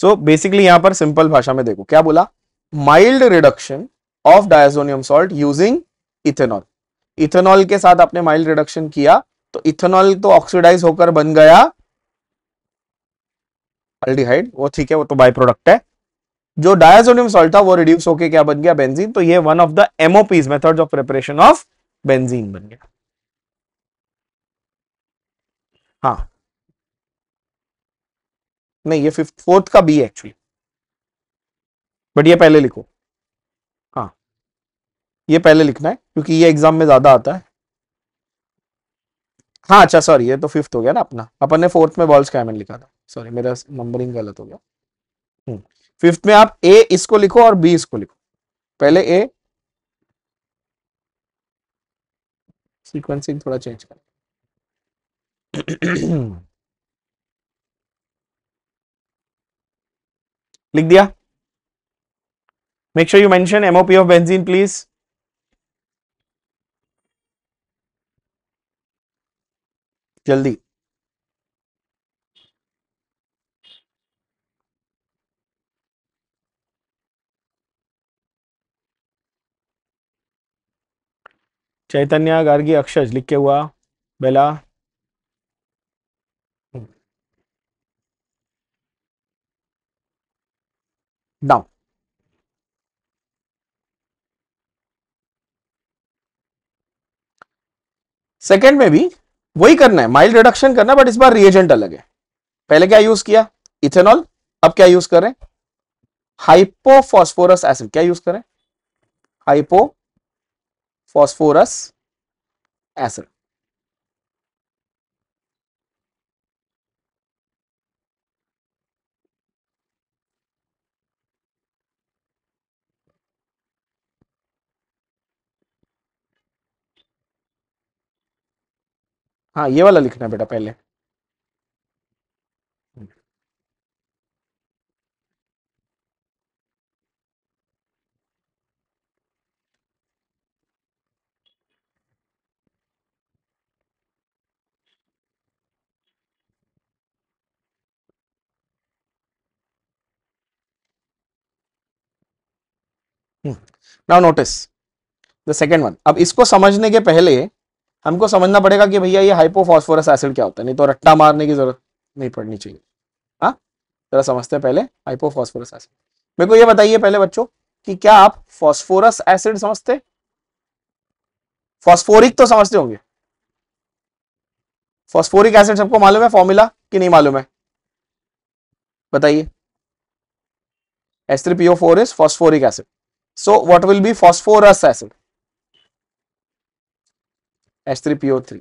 So basically यहां पर simple भाषा में देखो क्या बोला, mild reduction of diazonium salt using ethanol. Ethanol के साथ आपने माइल्ड रिडक्शन किया तो इथेनॉल तो ऑक्सीडाइज होकर बन गया अल्डिहाइड, वो ठीक है, वो तो बाय प्रोडक्ट है। जो डायजोनियम सॉल्ट था वो रिड्यूस होके क्या बन गया, बेंजीन। तो ये one of the MOPs, methods of preparation of benzene बन गया। हाँ नहीं, ये फिफ्थ फोर्थ का बी एक्चुअली, बट ये पहले लिखो। हाँ ये पहले लिखना है क्योंकि ये एग्जाम में ज्यादा आता है। हाँ अच्छा सॉरी, ये तो फिफ्थ हो गया ना अपना, अपन ने फोर्थ में बॉल्स कैमन लिखा था, सॉरी मेरा नंबरिंग गलत हो गया। फिफ्थ में आप ए इसको लिखो और बी इसको लिखो, पहले ए, सीक्वेंसिंग थोड़ा चेंज कर। लिख दिया। Make sure you mention MOP of benzene please. जल्दी। चैतन्य, गार्गी, अक्षज लिख के हुआ, बेला। डाउन। सेकेंड में भी वही करना है, माइल्ड रिडक्शन करना है, बट इस बार रिएजेंट अलग है। पहले क्या यूज किया, इथेनॉल, अब क्या यूज करें, हाइपोफॉस्फोरस एसिड। क्या यूज करें, हाइपोफॉस्फोरस एसिड। हाँ ये वाला लिखना है बेटा पहले। Now notice the second one. अब इसको समझने के पहले हमको समझना पड़ेगा कि भैया ये हाइपोफॉस्फोरस एसिड क्या होता है, नहीं तो रट्टा मारने की जरूरत नहीं पड़नी चाहिए। हाँ जरा समझते हैं पहले हाइपोफॉस्फोरस एसिड। मेरे को ये बताइए पहले बच्चों कि क्या आप फॉस्फोरस एसिड समझते, फॉस्फोरिक तो समझते होंगे। फॉस्फोरिक एसिड सबको मालूम है फॉर्मूला कि नहीं मालूम है, बताइए। H3PO4 is phosphoric acid. So what will be phosphorus acid? H3PO3,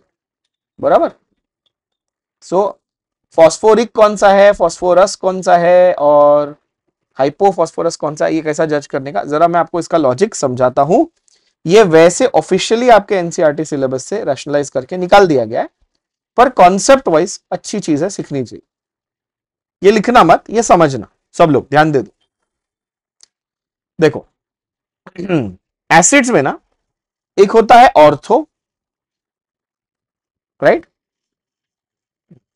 बराबर। सो फॉस्फोरिक कौन सा है, फॉस्फोरस कौन सा है, और हाइपोफॉस्फोरस कौन सा है, ये कैसा जज करने का, जरा मैं आपको इसका लॉजिक समझाता हूं। ये वैसे ऑफिशियली आपके एनसीईआरटी सिलेबस से रैशनलाइज करके निकाल दिया गया है, पर कॉन्सेप्ट वाइज अच्छी चीज है, सीखनी चाहिए। ये लिखना मत, ये समझना, सब लोग ध्यान दे दो। देखो एसिड्स में ना एक होता है ऑर्थो, राइट,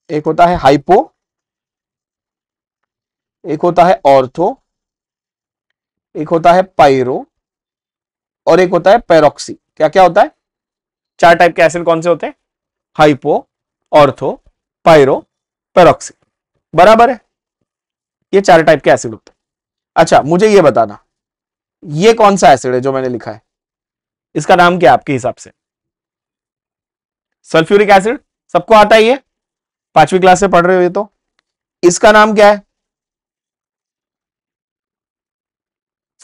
एक होता है हाइपो, एक होता है ऑर्थो, एक होता है पायरो, और एक होता है पेरोक्सी। क्या क्या होता है, चार टाइप के एसिड कौन से होते हैं, हाइपो, ऑर्थो, पायरो, पेरोक्सी, बराबर है। ये चार टाइप के एसिड होते हैं। अच्छा मुझे ये बताना, ये कौन सा एसिड है जो मैंने लिखा है, इसका नाम क्या है आपके हिसाब से, सल्फ्यूरिक एसिड, सबको आता है ये, पांचवी क्लास से पढ़ रहे हो ये तो। इसका नाम क्या है,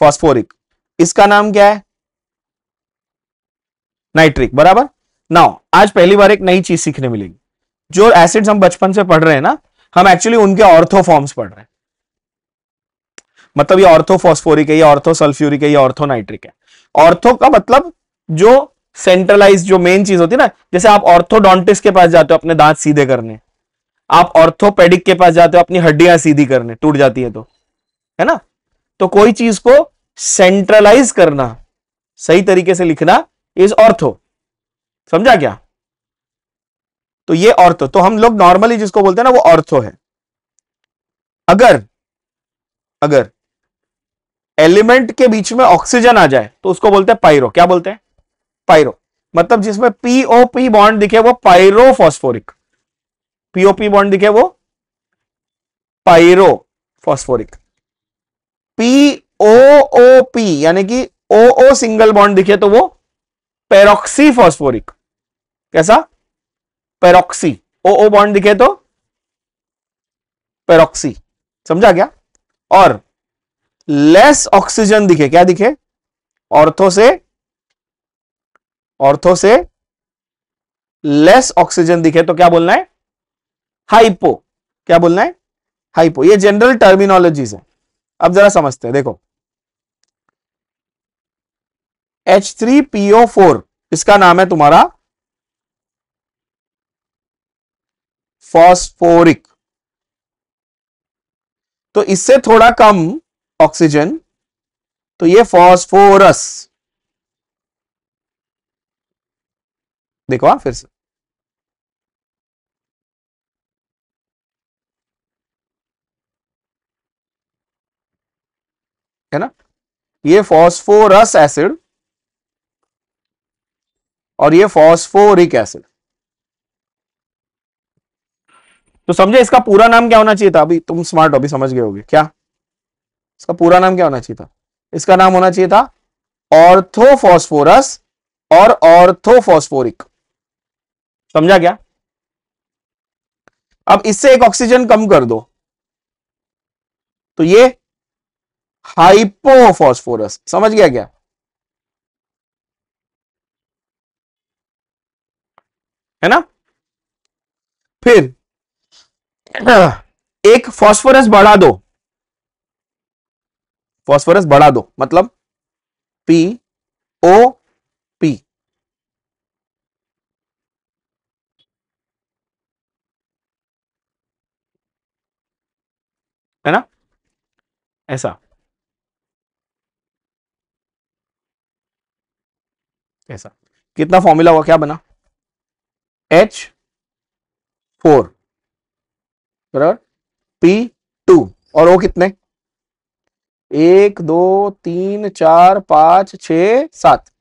फॉस्फोरिक। इसका नाम क्या है, नाइट्रिक, बराबर। नाउ आज पहली बार एक नई चीज सीखने मिलेगी, जो एसिड्स हम बचपन से पढ़ रहे हैं ना, हम एक्चुअली उनके ऑर्थो फॉर्म्स पढ़ रहे हैं। मतलब ये ऑर्थो फॉस्फोरिक है, ये ऑर्थो सल्फ्यूरिक है, ये ऑर्थो नाइट्रिक है। ऑर्थो का मतलब जो सेंट्रलाइज, जो मेन चीज होती है ना, जैसे आप ऑर्थोडोंटिस्ट के पास जाते हो अपने दांत सीधे करने, आप ऑर्थोपेडिक के पास जाते हो अपनी हड्डियां सीधी करने, टूट जाती है तो, है ना। तो कोई चीज को सेंट्रलाइज करना, सही तरीके से लिखना, इज ऑर्थो, समझा क्या। तो ये ऑर्थो, तो हम लोग नॉर्मली जिसको बोलते हैं ना वो ऑर्थो है। अगर अगर एलिमेंट के बीच में ऑक्सीजन आ जाए तो उसको बोलते हैं पायरो। क्या बोलते हैं? पायरो। मतलब जिसमें पीओपी बॉन्ड दिखे वो पायरोफॉस्फोरिक। पीओपी बॉन्ड दिखे वो पायरोफॉस्फोरिक। पीओओपी यानी कि ओओ सिंगल बॉन्ड दिखे तो वो पेरोक्सी फॉस्फोरिक। कैसा? पेरोक्सी। ओओ बॉन्ड दिखे तो पेरोक्सी। समझा क्या? और लेस ऑक्सीजन दिखे, क्या दिखे? ऑर्थो से लेस ऑक्सीजन दिखे तो क्या बोलना है? हाइपो। क्या बोलना है? हाइपो। ये जनरल टर्मिनोलॉजीज है। अब जरा समझते हैं, देखो H3PO4 इसका नाम है तुम्हारा फॉस्फोरिक। तो इससे थोड़ा कम ऑक्सीजन तो ये फॉस्फोरस। देखो फिर से, है ना? ये फॉस्फोरस एसिड और ये फॉस्फोरिक एसिड। तो समझे इसका पूरा नाम क्या होना चाहिए था? अभी तुम स्मार्ट हो, अभी समझ गए होगे क्या इसका पूरा नाम क्या होना चाहिए था? इसका नाम होना चाहिए था ऑर्थोफॉस्फोरस और ऑर्थोफॉस्फोरिक। समझा क्या? अब इससे एक ऑक्सीजन कम कर दो तो ये हाइपोफॉस्फोरस। समझ गया क्या? है ना? फिर एक फास्फोरस बढ़ा दो, फास्फोरस बढ़ा दो मतलब POP। है ना? ऐसा ऐसा कितना फॉर्मूला हुआ? क्या बना? H4 बराबर P2 और वो कितने? 1 2 3 4 5 6 7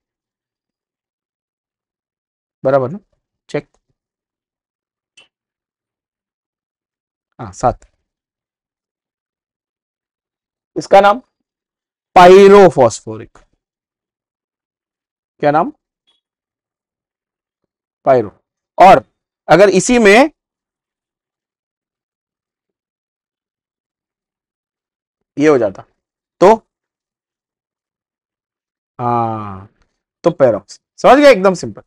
बराबर ना? चेक। हाँ 7। इसका नाम पायरोफॉस्फोरिक। क्या नाम? पायरो। और अगर इसी में ये हो जाता तो हाँ, तो पैरोक्स। समझ गया? एकदम सिंपल।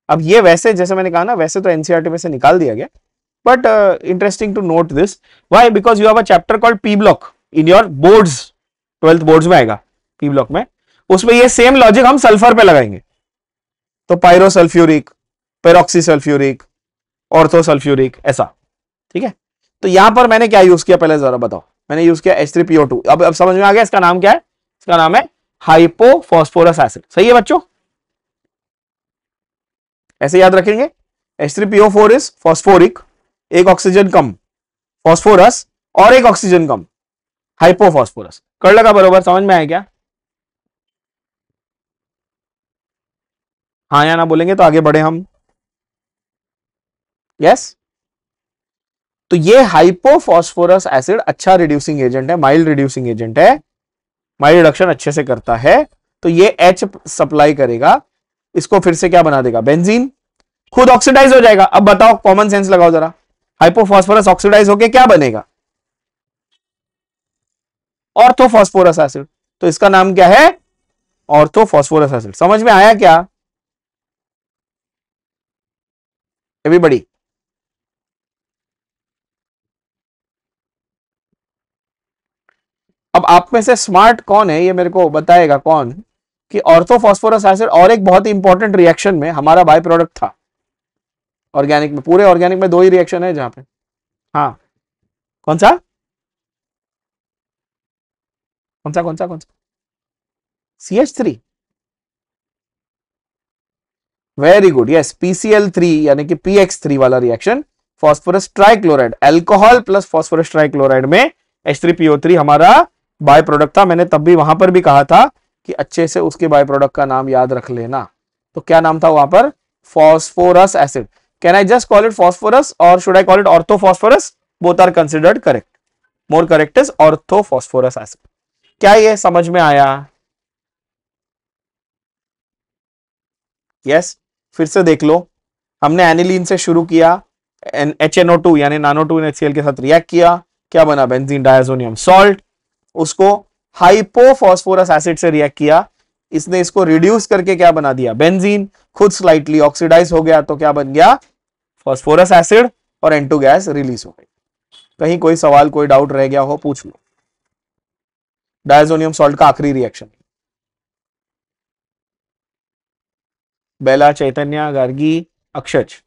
अब ये वैसे जैसे मैंने कहा ना, वैसे तो एनसीईआरटी में से निकाल दिया गया, but interesting to note this. Why? Because you have a chapter called P block in your boards. 12th boards में आएगा पी ब्लॉक में। उसमें ये सेम लॉजिक हम सल्फर पे लगाएंगे। तो pyro sulphuric, peroxy sulphuric, ortho sulphuric, ऐसा। ठीक है? तो यहां पर मैंने क्या यूज किया पहले जरा बताओ। मैंने यूज किया H3PO2। अब समझ में आ गया इसका नाम क्या है? इसका नाम है हाइपोफॉस्फोरस एसिड। सही है बच्चों? ऐसे याद रखेंगे। H3PO4 इज फॉस्फोरिक, एक ऑक्सीजन कम, फॉस्फोरस, और एक ऑक्सीजन कम, हाइपोफॉस्फोरस। कर लगा बरोबर? समझ में आया क्या? हाँ या ना बोलेंगे तो आगे बढ़े हम। यस। तो ये हाइपोफॉस्फोरस एसिड अच्छा रिड्यूसिंग एजेंट है, माइल्ड रिड्यूसिंग एजेंट है, माइल्ड रिडक्शन अच्छे से करता है। तो ये H सप्लाई करेगा, इसको फिर से क्या बना देगा? बेंजीन। खुद ऑक्सीडाइज हो जाएगा। अब बताओ, कॉमन सेंस लगाओ जरा। हाइपोफॉस्फोरस ऑक्सीडाइज होके क्या बनेगा? Orthophosphorous acid. तो इसका नाम क्या है? Orthophosphorous acid. समझ में आया क्या एवरीबॉडी? अब आप में से स्मार्ट कौन है ये मेरे को बताएगा कौन, कि ऑर्थोफॉस्फोरस एसिड और एक बहुत ही इंपॉर्टेंट रिएक्शन में हमारा बाय प्रोडक्ट था ऑर्गेनिक में। पूरे ऑर्गेनिक में 2 ही रिएक्शन है जहां पे। हाँ, कौन सा? कौन सा? CH3। Very good. Yes, PCl3 यानी कि PX3 वाला reaction, phosphorus trichloride, alcohol plus phosphorus trichloride में H3PO3 हमारा बाय प्रोडक्ट था। मैंने तब भी वहां पर भी कहा था कि अच्छे से उसके बाय प्रोडक्ट का नाम याद रख लेना। तो क्या नाम था वहां पर? Phosphorus acid. Can I just call it phosphorus और should I call it orthophosphorus? Both are considered correct. More correct is orthophosphorus acid. क्या ये समझ में आया? यस। फिर से देख लो, हमने एनिलीन से शुरू किया, HNO2 यानी नानो 2 NaCl के साथ रिएक्ट किया, क्या बना? Benzene diazonium salt. उसको हाइपोफॉस्फोरस एसिड से रिएक्ट किया, इसने इसको रिड्यूस करके क्या बना दिया? बेंजीन। खुद स्लाइटली ऑक्सीडाइज हो गया तो क्या बन गया? फॉस्फोरस एसिड, और N2 गैस रिलीज हो गई। कहीं कोई सवाल, कोई डाउट रह गया हो, पूछ लो। डायजोनियम सॉल्ट का आखिरी रिएक्शन। बेला, चैतन्य, गार्गी, अक्षज।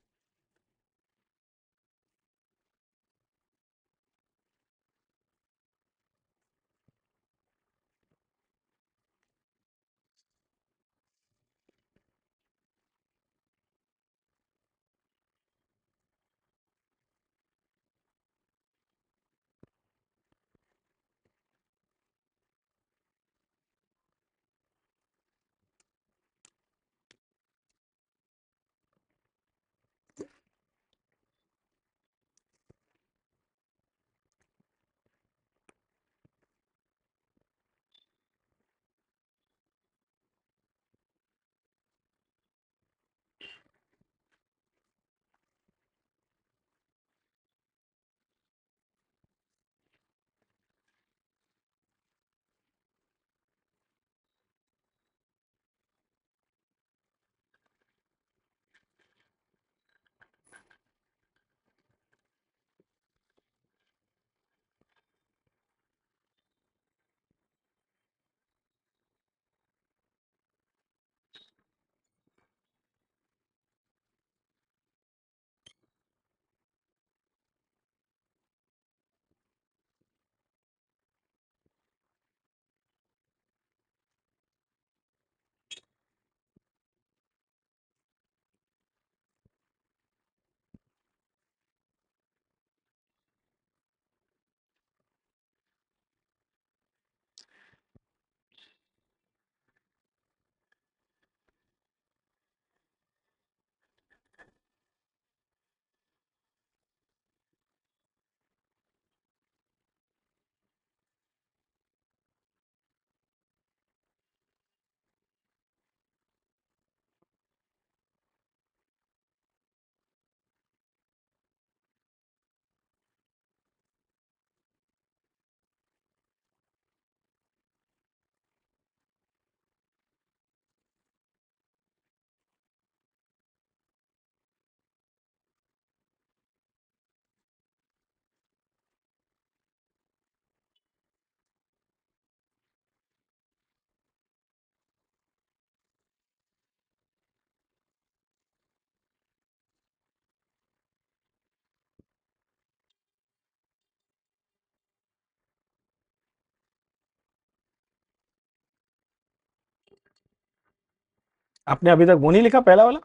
आपने अभी तक वो नहीं लिखा पहला वाला?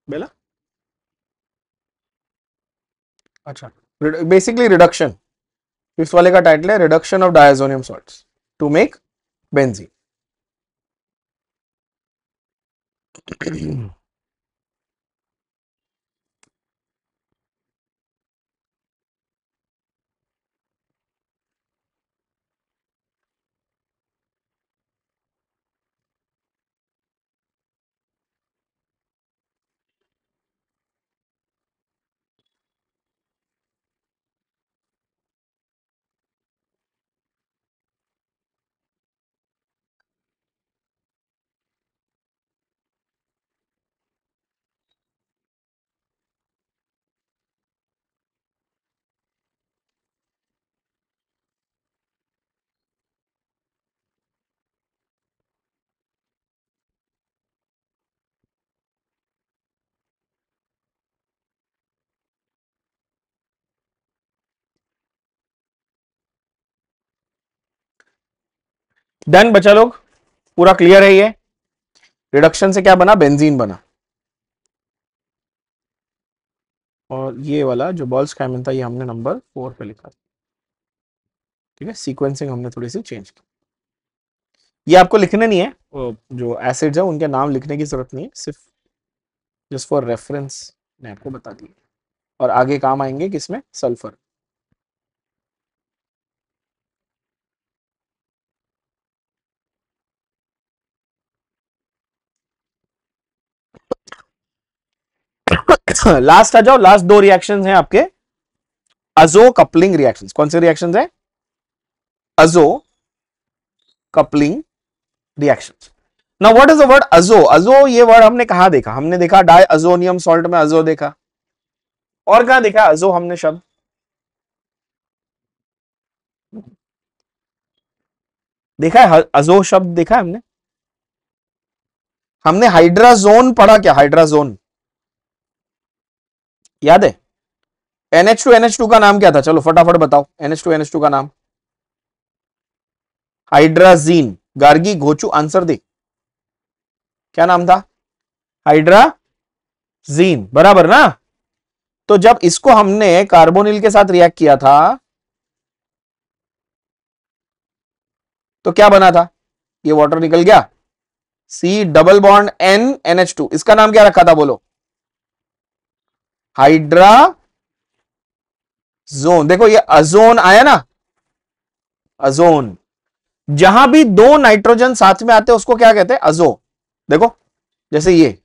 बेला, अच्छा। बेसिकली रिडक्शन, इस वाले का टाइटल है reduction of diazonium salts to make benzene. Done बचा लोग, पूरा क्लियर है ये? रिडक्शन से क्या बना? बेंजीन बना। और ये वाला जो बॉल्स कैमन था, ये हमने नंबर 4 पे लिखा। ठीक है, सीक्वेंसिंग हमने थोड़ी सी चेंज की। ये आपको लिखने नहीं है, जो एसिड्स है उनके नाम लिखने की जरूरत नहीं है, सिर्फ जस्ट फॉर रेफरेंस मैं आपको बता दिया, और आगे काम आएंगे किसमें, सल्फर। लास्ट आ जाओ, लास्ट दो रिएक्शंस हैं आपके अजो कपलिंग रिएक्शंस। कौन से रिएक्शंस हैं? अजो coupling reactions. Now what is the word अजो? अजो ये वर्ड हमने कहां देखा? हमने देखा डाई अजोनियम सॉल्ट में अजो देखा, और कहां देखा अजो हमने शब्द? देखा है अजो शब्द, देखा है हमने? हमने हाइड्राजोन पढ़ा क्या? हाइड्राजोन याद है? NH2 का नाम क्या था? चलो फटाफट बताओ, NH2 का नाम। हाइड्राजीन। गार्गी घोचू आंसर दे, क्या नाम था? हाइड्राजीन, बराबर ना? तो जब इसको हमने कार्बोनिल के साथ रिएक्ट किया था तो क्या बना था? ये वाटर निकल गया, C double bond N NH2, इसका नाम क्या रखा था बोलो? हाइड्राजोन। देखो ये अजोन आया ना, अजोन। जहां भी दो नाइट्रोजन साथ में आते हैं उसको क्या कहते हैं? अजो। देखो जैसे ये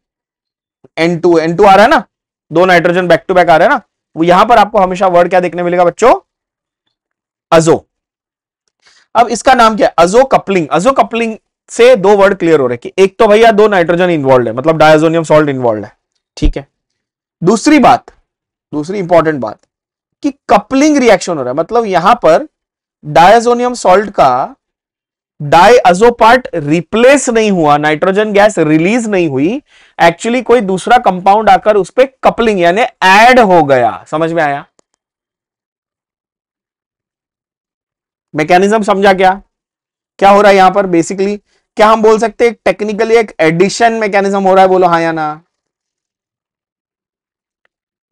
N2 आ रहा है ना, दो नाइट्रोजन बैक टू बैक आ रहा है ना, वो यहां पर आपको हमेशा वर्ड क्या देखने मिलेगा बच्चों? अजो। अब इसका नाम क्या है? अजो कपलिंग। अजो कपलिंग से दो वर्ड क्लियर हो रहे कि एक तो भैया दो नाइट्रोजन इन्वॉल्व है, मतलब डायजोनियम सॉल्ट इन्वॉल्व है, ठीक है। दूसरी बात, दूसरी इंपॉर्टेंट बात कि कपलिंग रिएक्शन हो रहा है, मतलब यहां पर डायजोनियम सॉल्ट का डाइअजो पार्ट रिप्लेस नहीं हुआ, नाइट्रोजन गैस रिलीज नहीं हुई, एक्चुअली कोई दूसरा कंपाउंड आकर उस पर कपलिंग यानी ऐड हो गया। समझ में आया? मैकेनिज्म समझा क्या? क्या हो रहा है यहां पर बेसिकली? क्या हम बोल सकते हैं टेक्निकली एक एडिशन मैकेनिज्म हो रहा है? बोलो हाँ या ना।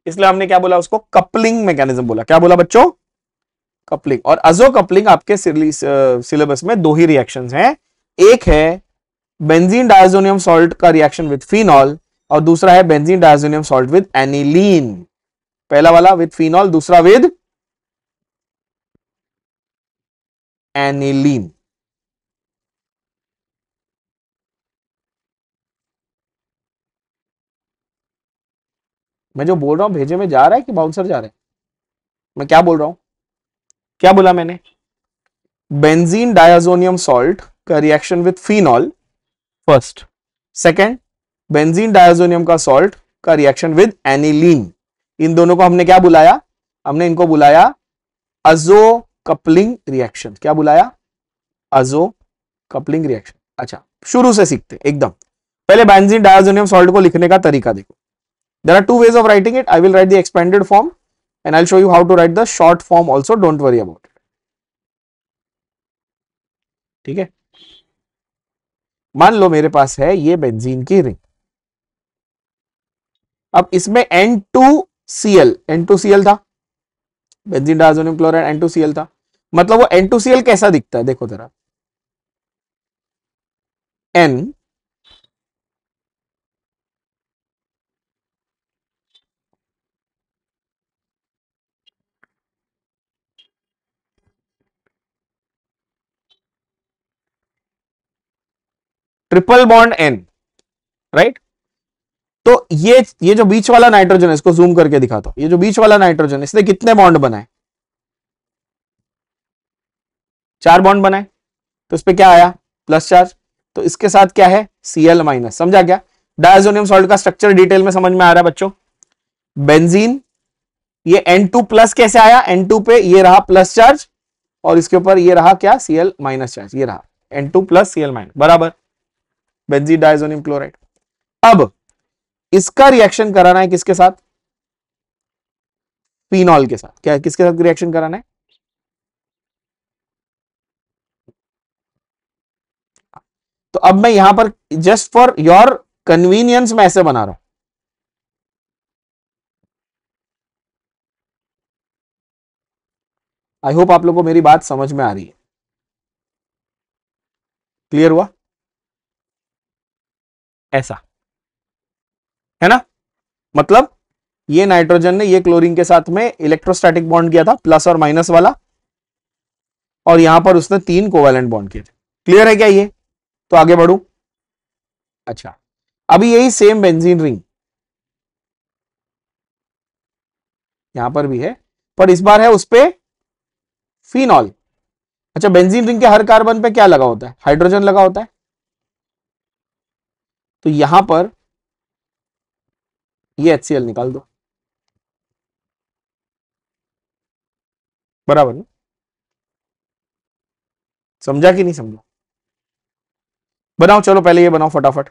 इसलिए हमने क्या बोला उसको? कपलिंग मैकेनिज्म बोला। क्या बोला बच्चों? कपलिंग। और अजो कपलिंग आपके सिलेबस में दो ही रिएक्शंस हैं, एक है बेंजीन डायजोनियम सॉल्ट का रिएक्शन विद फिनॉल, और दूसरा है benzene diazonium salt with aniline. पहला वाला विद फिनॉल, दूसरा विद एनिलीन। मैं जो बोल रहा हूं भेजे में जा रहा है कि बाउंसर जा रहा है? मैं क्या बोल रहा हूं? क्या बोला मैंने? बेंजीन डायजोनियम सॉल्ट का reaction with phenol first, second benzene diazonium का सॉल्ट का रिएक्शन विद एनिलीन। इन दोनों को हमने क्या बुलाया? हमने इनको बुलाया अजो कपलिंग रिएक्शन। क्या बुलाया? अजो कपलिंग रिएक्शन। अच्छा, शुरू से सीखते एकदम। पहले बेंजीन डायजोनियम सॉल्ट को लिखने का तरीका देखो। There are two ways of writing it. I will write the expanded form and I will show you how to write the short form also, don't worry about it. ठीक है, मान लो मेरे पास है ये बेंजीन की रिंग, अब इसमें N2Cl, N2Cl था, बेंजीन डायजोनियम क्लोराइड N2Cl था, मतलब वो N2Cl कैसा दिखता है? देखो जरा, N triple bond N, right? तो ये जो बीच वाला नाइट्रोजन है, इसको जूम करके दिखाता हूं, ये जो बीच वाला नाइट्रोजन है इसने कितने बॉन्ड बनाए? 4 बॉन्ड बनाए, तो इस पे क्या आया? Plus charge. तो इसके साथ क्या है? Cl minus. समझा क्या? डायजोनियम सॉल्ट का स्ट्रक्चर डिटेल में समझ में आ रहा है बच्चों? बेंजीन, ये N2 प्लस कैसे आया? N2 पे ये रहा प्लस चार्ज, और इसके ऊपर ये रहा क्या? Cl minus charge. ये रहा N2 प्लस Cl माइनस, बराबर बेंजीन डायजोनियम क्लोराइड। अब इसका रिएक्शन कराना है किसके साथ? फिनॉल के साथ। क्या किसके साथ रिएक्शन कराना है? तो अब मैं यहां पर जस्ट फॉर योर कन्वीनियंस मैं ऐसे बना रहा हूं, आई होप आप लोग को मेरी बात समझ में आ रही है। क्लियर हुआ? ऐसा है ना? मतलब ये नाइट्रोजन ने ये क्लोरीन के साथ में इलेक्ट्रोस्टैटिक बॉन्ड किया था, प्लस और माइनस वाला, और यहां पर उसने 3 कोवेलेंट बॉन्ड किए थे। क्लियर है क्या ये? तो आगे बढ़ू। अच्छा, अभी यही सेम बेंजीन रिंग यहां पर भी है, पर इस बार है उस पे फिनॉल। अच्छा, बेंजीन रिंग के हर कार्बन पे क्या लगा होता है? हाइड्रोजन लगा होता है। तो यहां पर ये HCl निकाल दो, बराबर ना? समझा कि नहीं समझा? बनाओ, चलो पहले ये बनाओ फटाफट।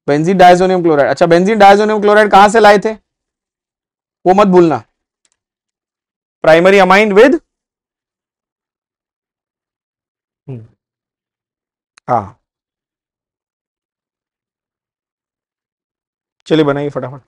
Benzene diazonium chloride. अच्छा, बेंजीन डायजोनियम क्लोराइड कहां से लाए थे वो मत भूलना। प्राइमरी अमाइन विद, हाँ, चलिए बनाइए फटाफट।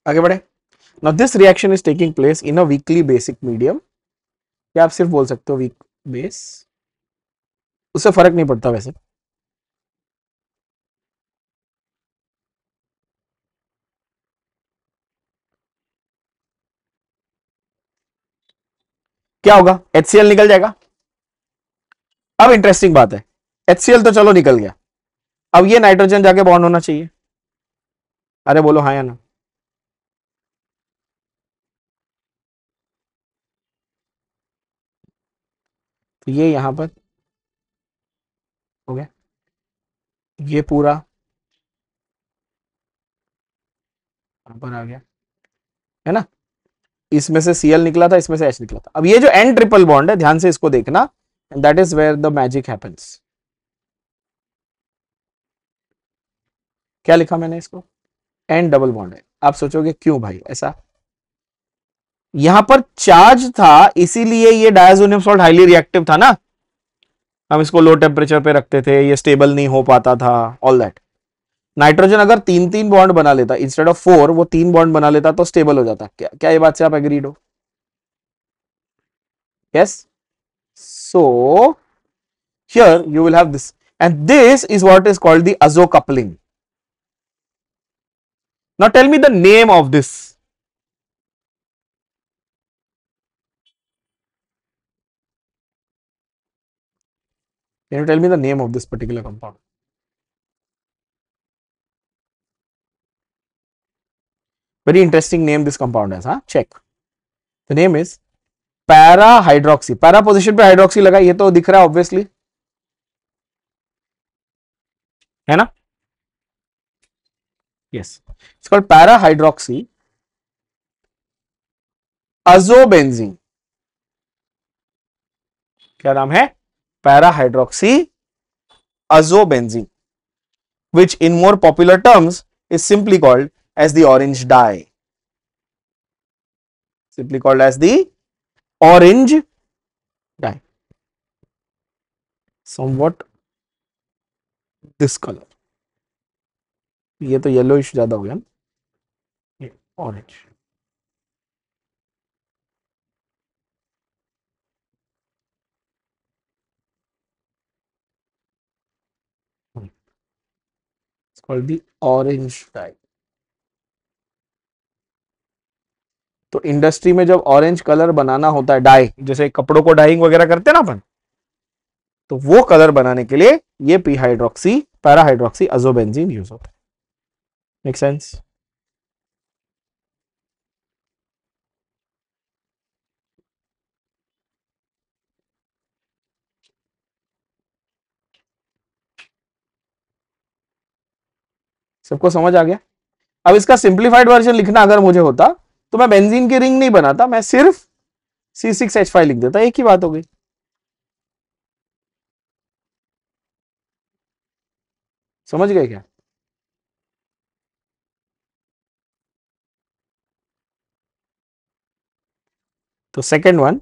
आगे बढ़े। Now this reaction is taking place in a weekly basic medium, या आप सिर्फ बोल सकते हो वीक बेस, उससे फर्क नहीं पड़ता वैसे। क्या होगा? HCl निकल जाएगा। अब इंटरेस्टिंग बात है, HCl तो चलो निकल गया, अब ये नाइट्रोजन जाके बॉन्ड होना चाहिए। अरे बोलो हाँ या ना? तो ये यहां पर हो गया, ये पूरा यहां पर आ गया, है ना? इसमें से Cl निकला था, इसमें से H निकला था। अब ये जो N ट्रिपल बॉन्ड है, ध्यान से इसको देखना, and that is where the magic happens. क्या लिखा मैंने इसको? N डबल बॉन्ड है। आप सोचोगे क्यों भाई ऐसा? यहां पर चार्ज था, इसीलिए ये डायजोनियम सॉल्ट हाईली रिएक्टिव था ना। हम इसको लो टेम्परेचर पे रखते थे, ये स्टेबल नहीं हो पाता था, ऑल दैट। नाइट्रोजन अगर 3-3 बॉन्ड बना लेता, इंस्टेड ऑफ 4 वो 3 बॉन्ड बना लेता, तो स्टेबल हो जाता। क्या क्या ये बात से आप एग्रीड हो? Yes. So here you will have this, and this is what is called the azo coupling. Now tell me the name of this. Can you tell me the name of this particular compound? Very interesting name this compound has, huh? Check. The name is para hydroxy. Para position पे hydroxy लगा, ये तो दिख रहा है obviously, है ना? Yes, it's called para hydroxy azobenzene. क्या नाम है? Para hydroxy azobenzene, which in more popular terms is simply called as the orange dye. Simply called as the orange dye. Somewhat this color. ये तो yellowish ज्यादा हो गया ना, ये orange. Called the orange dye. तो इंडस्ट्री में जब ऑरेंज कलर बनाना होता है, डाई, जैसे कपड़ों को डाइंग वगैरह करते हैं ना अपन, तो वो कलर बनाने के लिए ये P hydroxy para hydroxy azobenzene use होता है। Make sense? सबको समझ आ गया? अब इसका सिंप्लीफाइड वर्जन लिखना अगर मुझे होता तो मैं बेंजीन की रिंग नहीं बनाता, मैं सिर्फ C6H5 लिख देता, एक ही बात हो गई। समझ गए क्या? तो second one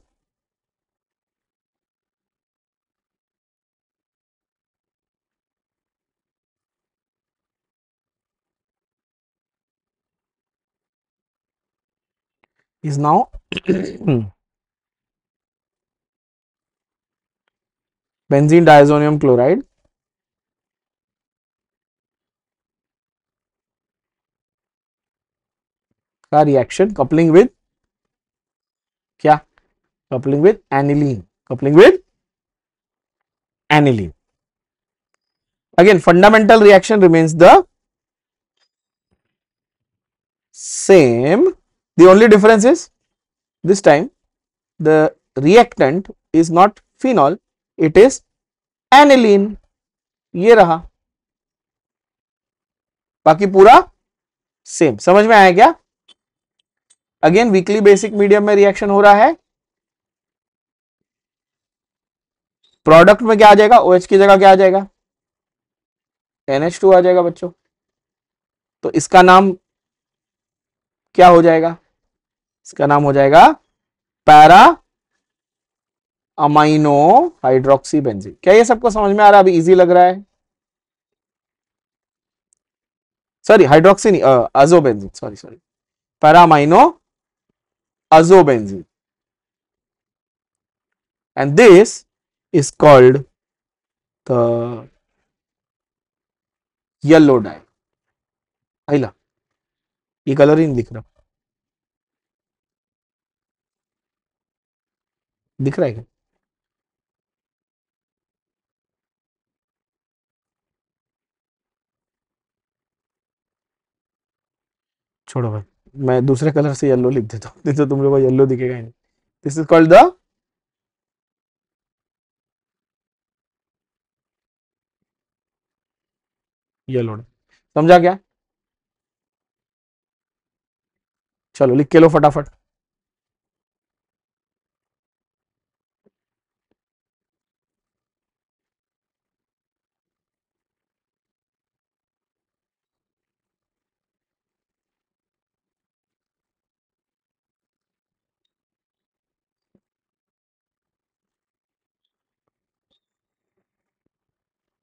is now benzene diazonium chloride का रिएक्शन कपलिंग विद क्या? Coupling with aniline, coupling with aniline. Again fundamental reaction remains the same, the only difference is this time the reactant is not phenol, it is aniline। ये रहा, बाकी पूरा same. समझ में आया क्या? अगेन वीकली बेसिक मीडियम में reaction हो रहा है, प्रोडक्ट में क्या आ जाएगा? OH की जगह क्या आ जाएगा? NH2 आ जाएगा बच्चों। तो इसका नाम क्या हो जाएगा? इसका नाम हो जाएगा पैरा अमाइनो हाइड्रोक्सी बेंजीन। क्या ये सबको समझ में आ रहा है? अभी इजी लग रहा है? सॉरी हाइड्रोक्सी नहीं, azobenzene, sorry sorry, para amino azobenzene, and this is called the yellow dye। आइला, ये कलर ही नहीं दिख रहा, दिख रहा है क्या? छोड़ो भाई, मैं दूसरे कलर से येलो लिख देता हूँ, नहीं तो तुम लोगों को येलो दिखेगा ही नहीं। This is called the yellow die. समझा क्या? चलो लिख के लो फटाफट।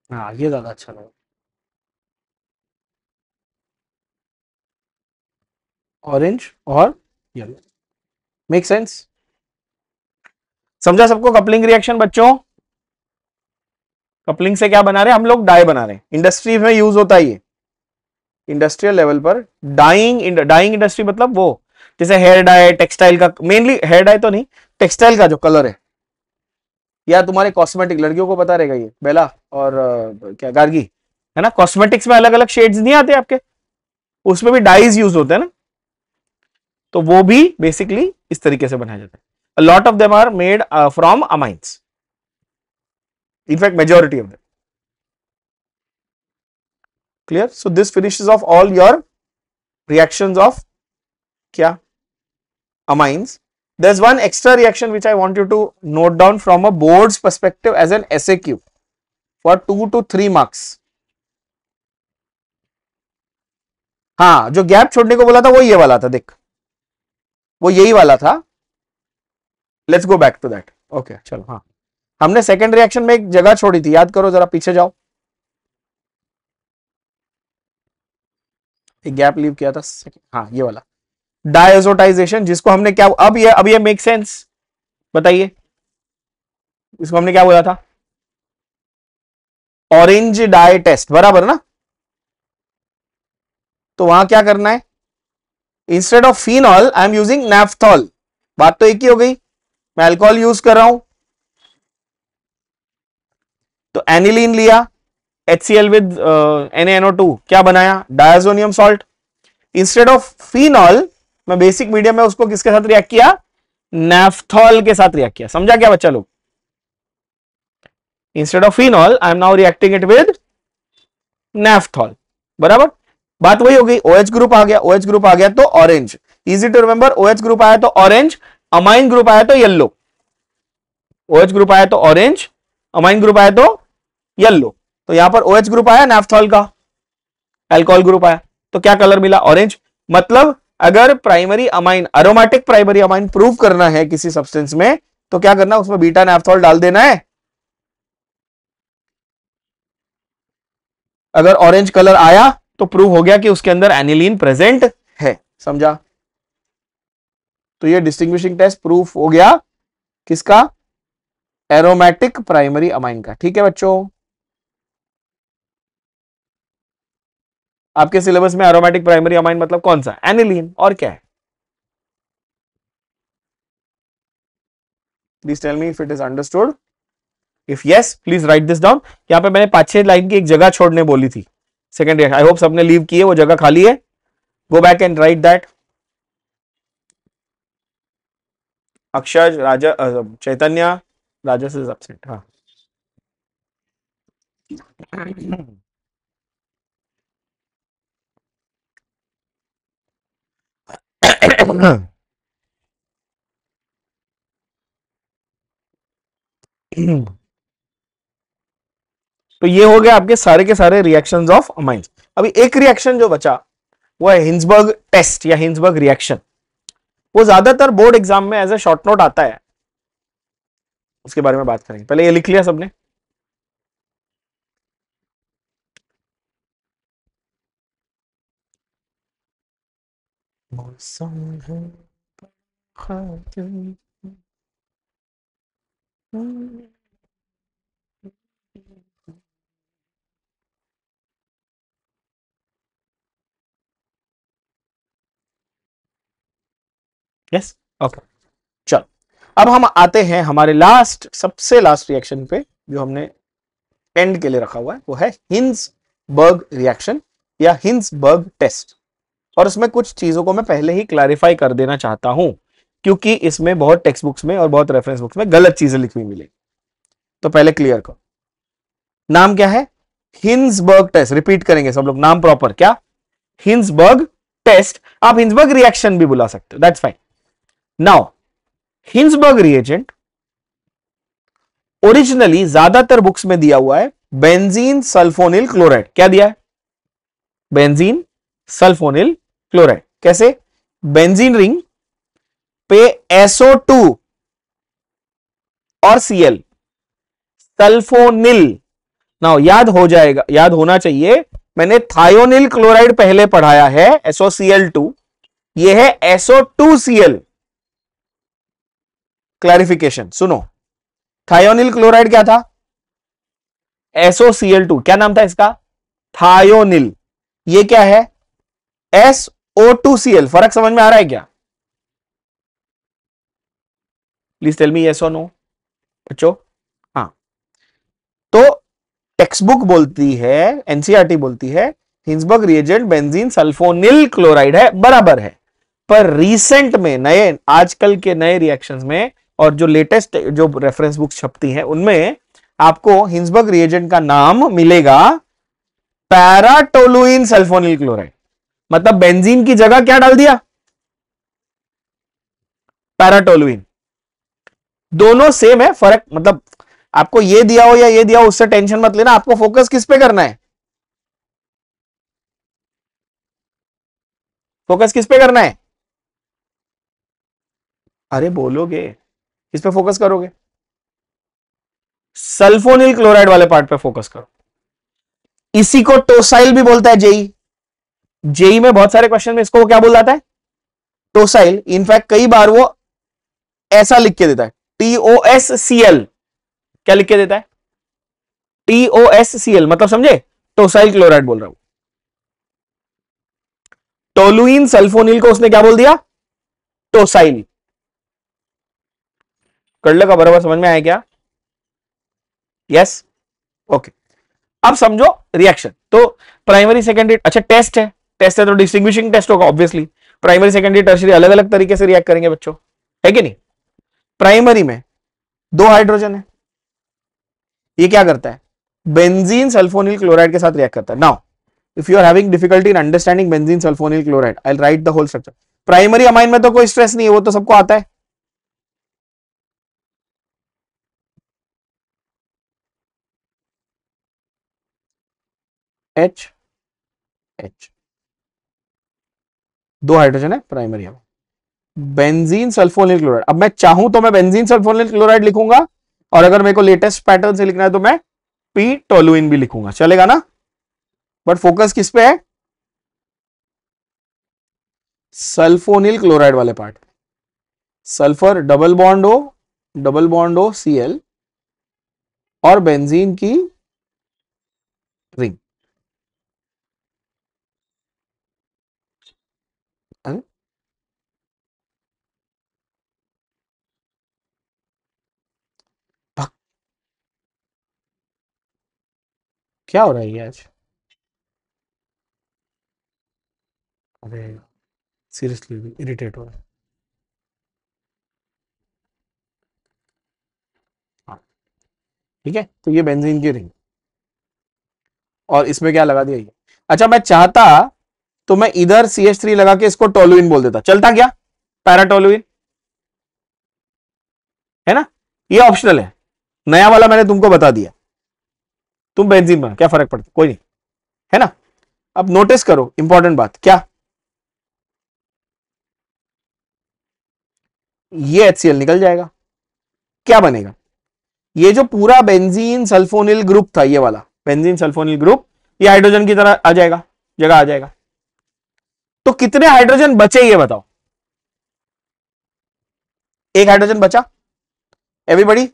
हाँ ये ज्यादा अच्छा लगा, ऑरेंज और येलो। Make sense? समझा सबको कपलिंग रिएक्शन बच्चों? कपलिंग से क्या बना रहे हैं हम लोग? डाई बना रहे हैं। इंडस्ट्री में यूज होता है ये, इंडस्ट्रियल लेवल पर। डाइंग इंडस्ट्री मतलब वो जैसे हेयर डाई, टेक्सटाइल का, मेनली हेयर डाई तो नहीं, टेक्सटाइल का जो कलर है, या तुम्हारे कॉस्मेटिक, लड़कियों को पता रहेगा ये, बेला और क्या गार्गी, है ना? कॉस्मेटिक्स में अलग अलग शेड्स नहीं आते आपके, उसमें भी डाइज यूज होते हैं ना, तो वो भी बेसिकली इस तरीके से बनाया जाता है। A lot of them are made from amines, in fact majority of them। clear? So this finishes off all your reactions of क्या? amines। There's one extra reaction which I want you to note down from a board's perspective as an SAQ for 2 to 3 marks। हाँ, जो gap छोड़ने को बोला था वो ये वाला था, देख वो यही वाला था। Let's go back to that. Okay चलो, हाँ हमने सेकेंड रिएक्शन में एक जगह छोड़ी थी, याद करो जरा, पीछे जाओ, एक गैप लीव किया था। हाँ ये वाला डायजोटाइजेशन, जिसको हमने क्या, अब ये मेक सेंस? बताइए, इसको हमने क्या बोला था? ऑरेंज डाई टेस्ट, बराबर ना? तो वहां क्या करना है, instead of phenol I am using naphthol. बात तो एक ही हो गई, मैं अल्कोहल यूज कर रहा हूं, तो एनिलीन लिया, HCl विद NaNO2 क्या बनाया, diazonium salt. Instead of phenol मैं बेसिक मीडियम में उसको किसके साथ रिएक्ट किया, नैफ्थॉल के साथ रिएक्ट किया। समझा क्या बच्चा लोग, instead of phenol I am now reacting it with naphthol. बराबर, बात वही हो गई। OH ग्रुप आ गया, OH ग्रुप आ गया तो orange, easy to remember. OH group आया तो ऑरेंज, अमाइन ग्रुप आया तो येलो। OH ग्रुप आया तो ऑरेंज, अमाइन ग्रुप आया तो येलो। तो यहां पर OH ग्रुप आया नैफ्थॉल का, अल्कोहल ग्रुप आया, तो क्या कलर मिला, ऑरेंज। मतलब अगर primary amine, aromatic primary amine prove करना है किसी सब्सटेंस में, तो क्या करना, उसमें बीटा नैफ्थॉल डाल देना है। अगर ऑरेंज कलर आया तो प्रूव हो गया कि उसके अंदर एनिलीन प्रेजेंट है। समझा, तो ये डिस्टिंग्विशिंग टेस्ट प्रूफ हो गया किसका, एरोमेटिक प्राइमरी अमाइन का। ठीक है बच्चों, आपके सिलेबस में एरोमेटिक प्राइमरी अमाइन मतलब कौन सा, एनिलीन, और क्या है। Please tell me if it is understood, if yes please write this down. यहां पे मैंने 5-6 लाइन की एक जगह छोड़ने बोली थी, सेकंड रिएक्शन, आई होप सबने लीव की है, वो जगह खाली है, go back and write that. Akshay, Raja, Chaitanya, Rajas is absent. हाँ तो ये हो गया आपके सारे के सारे रिएक्शंस ऑफ अमाइंस। अभी एक रिएक्शन जो बचा वो है हिंसबर्ग टेस्ट या हिंसबर्ग रिएक्शन। वो ज्यादातर बोर्ड एग्जाम में एज ए शॉर्ट नोट आता है, उसके बारे में बात करेंगे। पहले ये लिख लिया सबने, मौसम है खातिर। यस, ओके, चल अब हम आते हैं हमारे लास्ट, सबसे लास्ट रिएक्शन पे जो हमने एंड के लिए रखा हुआ है, वो है हिंसबर्ग रिएक्शन या हिंसबर्ग टेस्ट। और उसमें कुछ चीजों को मैं पहले ही क्लैरिफाई कर देना चाहता हूं, क्योंकि इसमें बहुत टेक्स्ट बुक्स में और बहुत रेफरेंस बुक्स में गलत चीजें लिखी मिलेगी। तो पहले क्लियर करो, नाम क्या है, हिंसबर्ग टेस्ट। रिपीट करेंगे सब लोग, नाम प्रॉपर क्या, हिंसबर्ग टेस्ट। आप हिंसबर्ग रिएक्शन भी बुला सकते हो, that's fine. Now Hinsberg reagent originally ज्यादातर बुक्स में दिया हुआ है बेंजीन सल्फोनिल क्लोराइड। क्या दिया है, बेंजीन सल्फोनिल क्लोराइड। कैसे, बेंजीन रिंग पे SO2 और Cl, सल्फोनिल। नाउ याद हो जाएगा, याद होना चाहिए, मैंने थायोनिल क्लोराइड पहले पढ़ाया है, SOCl2, ये है SO2Cl। क्लैरिफिकेशन सुनो, थायोनिल क्लोराइड क्या था, SOCl2, क्या नाम था इसका, थायोनिल। ये क्या है, SO2Cl। फर्क समझ में आ रहा है क्या, प्लीज टेल मी यस और नो बच्चों। हाँ, तो टेक्स्ट बुक बोलती है, एनसीईआरटी बोलती है Hinsberg reagent benzene sulphonyl chloride है, बराबर है। पर रीसेंट में नए, आजकल के नए रिएक्शंस में और जो लेटेस्ट जो रेफरेंस बुक्स छपती हैं उनमें आपको हिंसबर्ग रिएजेंट का नाम मिलेगा पैराटोलुइन सल्फोनिल क्लोराइड। मतलब बेंजीन की जगह क्या डाल दिया, पैराटोलुइन। दोनों सेम है, फर्क मतलब आपको ये दिया हो या ये दिया हो उससे टेंशन मत लेना, आपको फोकस किस पे करना है, फोकस किस पे करना है, अरे बोलोगे, किस पे फोकस करोगे, सल्फोनिल क्लोराइड वाले पार्ट पे फोकस करो। इसी को टोसाइल भी बोलता है जेई। जेई में बहुत सारे क्वेश्चन में इसको क्या बोल जाता है, टोसाइल। इनफैक्ट कई बार वो ऐसा लिख के देता है, TOSCl। क्या लिख के देता है, TOSCl, मतलब समझे, टोसाइल क्लोराइड बोल रहा हूं। टोलुइन सल्फोनिल को उसने क्या बोल दिया? टोसाइल। कर लो का बराबर, समझ में आया क्या? Yes, okay. अब समझो रिएक्शन। तो प्राइमरी सेकेंडरी, अच्छा टेस्ट है, टेस्ट है तो डिस्टिंग्विशिंग टेस्ट होगा ऑब्वियसली। प्राइमरी सेकेंडरी टर्शियरी अलग अलग तरीके से रिएक्ट करेंगे बच्चों, है कि नहीं? प्राइमरी में 2 हाइड्रोजन है, ये क्या करता है? बेंजीन सल्फोनिल क्लोराइड के साथ रिएक्ट करता है। Now if you are having difficulty in understanding benzene sulphonyl chloride, I will write the whole structure. Primary amine में तो कोई स्ट्रेस नहीं है, वो तो सबको आता है। एच एच, 2 हाइड्रोजन है प्राइमरी में। बेंजीन सल्फोनिल क्लोराइड, अब मैं चाहूं तो मैं बेंजीन सल्फोनिल क्लोराइड लिखूंगा, और अगर मेरे को लेटेस्ट पैटर्न से लिखना है तो मैं पी टोलुइन भी लिखूंगा, चलेगा ना? बट फोकस किस पे है? सल्फोनिल क्लोराइड वाले part. Sulphur double bond O C L और बेंजीन की रिंग। क्या हो रहा है ये आज? अरे सीरियसली इरिटेट हो रहा है। हाँ, ठीक है, तो ये बेंजीन की रिंग और इसमें क्या लगा दिया ये। अच्छा मैं चाहता तो मैं इधर CH3 लगा के इसको टोलुइन बोल देता, चलता क्या? पैराटोलुइन, है ना? ये ऑप्शनल है, नया वाला मैंने तुमको बता दिया। तुम बेंजीन बना, क्या फर्क पड़ता, कोई नहीं, है ना? अब नोटिस करो इंपॉर्टेंट बात क्या, ये HCl निकल जाएगा, क्या बनेगा? ये जो पूरा बेंजीन सल्फोनिल ग्रुप था, ये वाला बेंजीन सल्फोनिल ग्रुप, ये हाइड्रोजन की तरह आ जाएगा, जगह आ जाएगा। तो कितने हाइड्रोजन बचे ये बताओ? एक हाइड्रोजन बचा। Everybody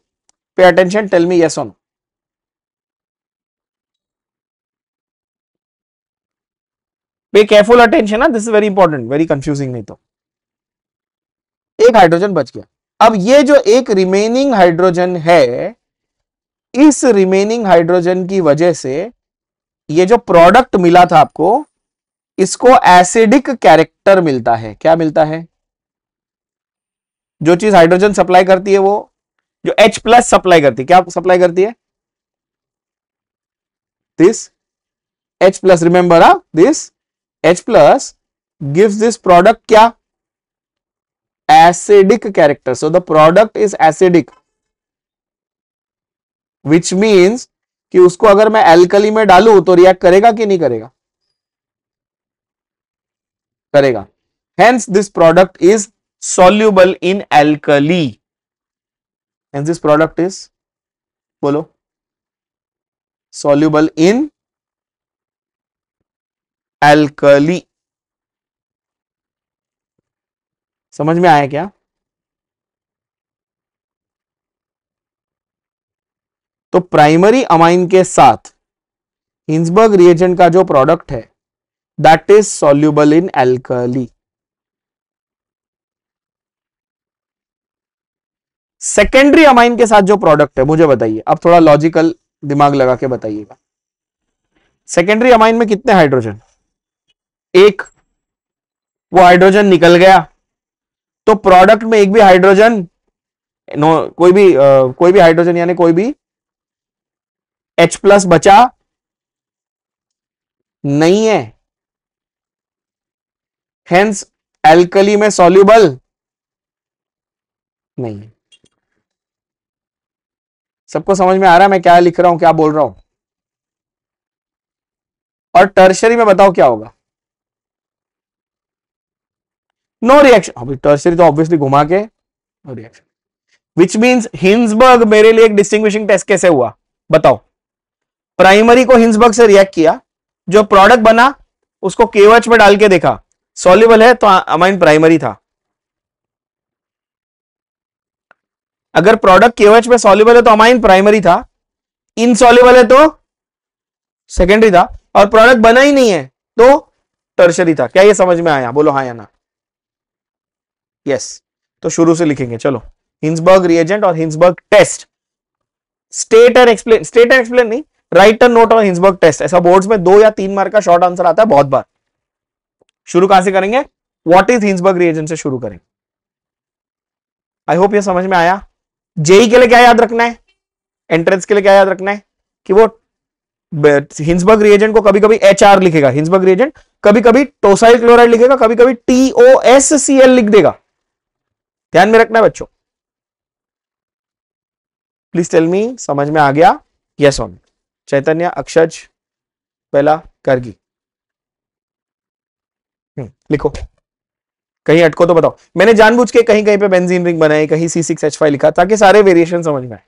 pay attention, tell me yes और नो। पे केयरफुल अटेंशन ना, this is very important, very confusing नहीं तो। एक हाइड्रोजन बच गया। अब ये जो एक रिमेनिंग हाइड्रोजन है, इस रिमेनिंग हाइड्रोजन की वजह से ये जो प्रोडक्ट मिला था आपको, इसको एसिडिक कैरेक्टर मिलता है। क्या मिलता है? जो चीज हाइड्रोजन सप्लाई करती है, वो जो H+ सप्लाई करती है, क्या सप्लाई करती है? This H+, remember this H+ gives this product क्या? Acidic character. So the product is acidic, which means कि उसको अगर मैं एल्कली में डालूं तो रिएक्ट करेगा कि नहीं करेगा? करेगा। Hence this product is soluble in alkali. Hence this product is, बोलो, soluble in alkali. समझ में आया क्या? तो प्राइमरी अमाइन के साथ हिंसबर्ग रिएजेंट का जो प्रोडक्ट है, that is soluble in alkali. Secondary amine के साथ जो प्रोडक्ट है, मुझे बताइए, अब थोड़ा लॉजिकल दिमाग लगा के बताइएगा। सेकेंडरी अमाइन में कितने हाइड्रोजन? एक। वो हाइड्रोजन निकल गया तो प्रोडक्ट में एक भी हाइड्रोजन, कोई भी हाइड्रोजन यानी कोई भी H+ बचा नहीं है। हेंस एल्कली में सॉल्यूबल नहीं है। सबको समझ में आ रहा है मैं क्या लिख रहा हूं, क्या बोल रहा हूं? और टर्शरी में बताओ क्या होगा? No reaction. अभी टर्शरी तो ऑब्वियसली घुमा के no reaction, which means Hinsberg मेरे लिए एक डिस्टिंग्विशिंग टेस्ट कैसे हुआ बताओ? प्राइमरी को हिंसबर्ग से रिएक्ट किया, जो प्रोडक्ट बना उसको KOH में डाल के देखा, सॉल्युबल है तो अमाइन प्राइमरी था। अगर प्रोडक्ट KOH में सॉल्युबल है तो अमाइन प्राइमरी था, इनसॉल्युबल है तो सेकेंडरी था, और प्रोडक्ट बना ही नहीं है तो टर्शरी था। क्या ये समझ में आया? बोलो हाँ या ना। यस, तो शुरू से लिखेंगे चलो। हिंसबर्ग रिएजेंट और Hinsberg test. State and explain नहीं, write a note on Hinsberg test. ऐसा बोर्ड्स में 2 या 3 मार्क का शॉर्ट आंसर आता है बहुत बार। शुरू कहां से करेंगे? व्हाट इज हिंसबर्ग रिएजेंट से शुरू करेंगे। आई होप ये समझ में आया। जेई के लिए क्या याद रखना है, एंट्रेंस के लिए क्या याद रखना है कि वो हिंसबर्ग रिएजेंट को कभी कभी एच आर लिखेगा, हिंसबर्ग रिएजेंट कभी कभी टोसाइल क्लोराइड लिखेगा, कभी कभी TOSCl लिख देगा। ध्यान में रखना है बच्चों। प्लीज टेल मी, समझ में आ गया? Yes on. चैतन्य, अक्षज, पहला, करगी। लिखो। कहीं अटको तो बताओ। मैंने जानबूझ के कहीं कहीं पे बेंजीन रिंग बनाई, कहीं C6H5 लिखा ताकि सारे वेरिएशन समझ में आए।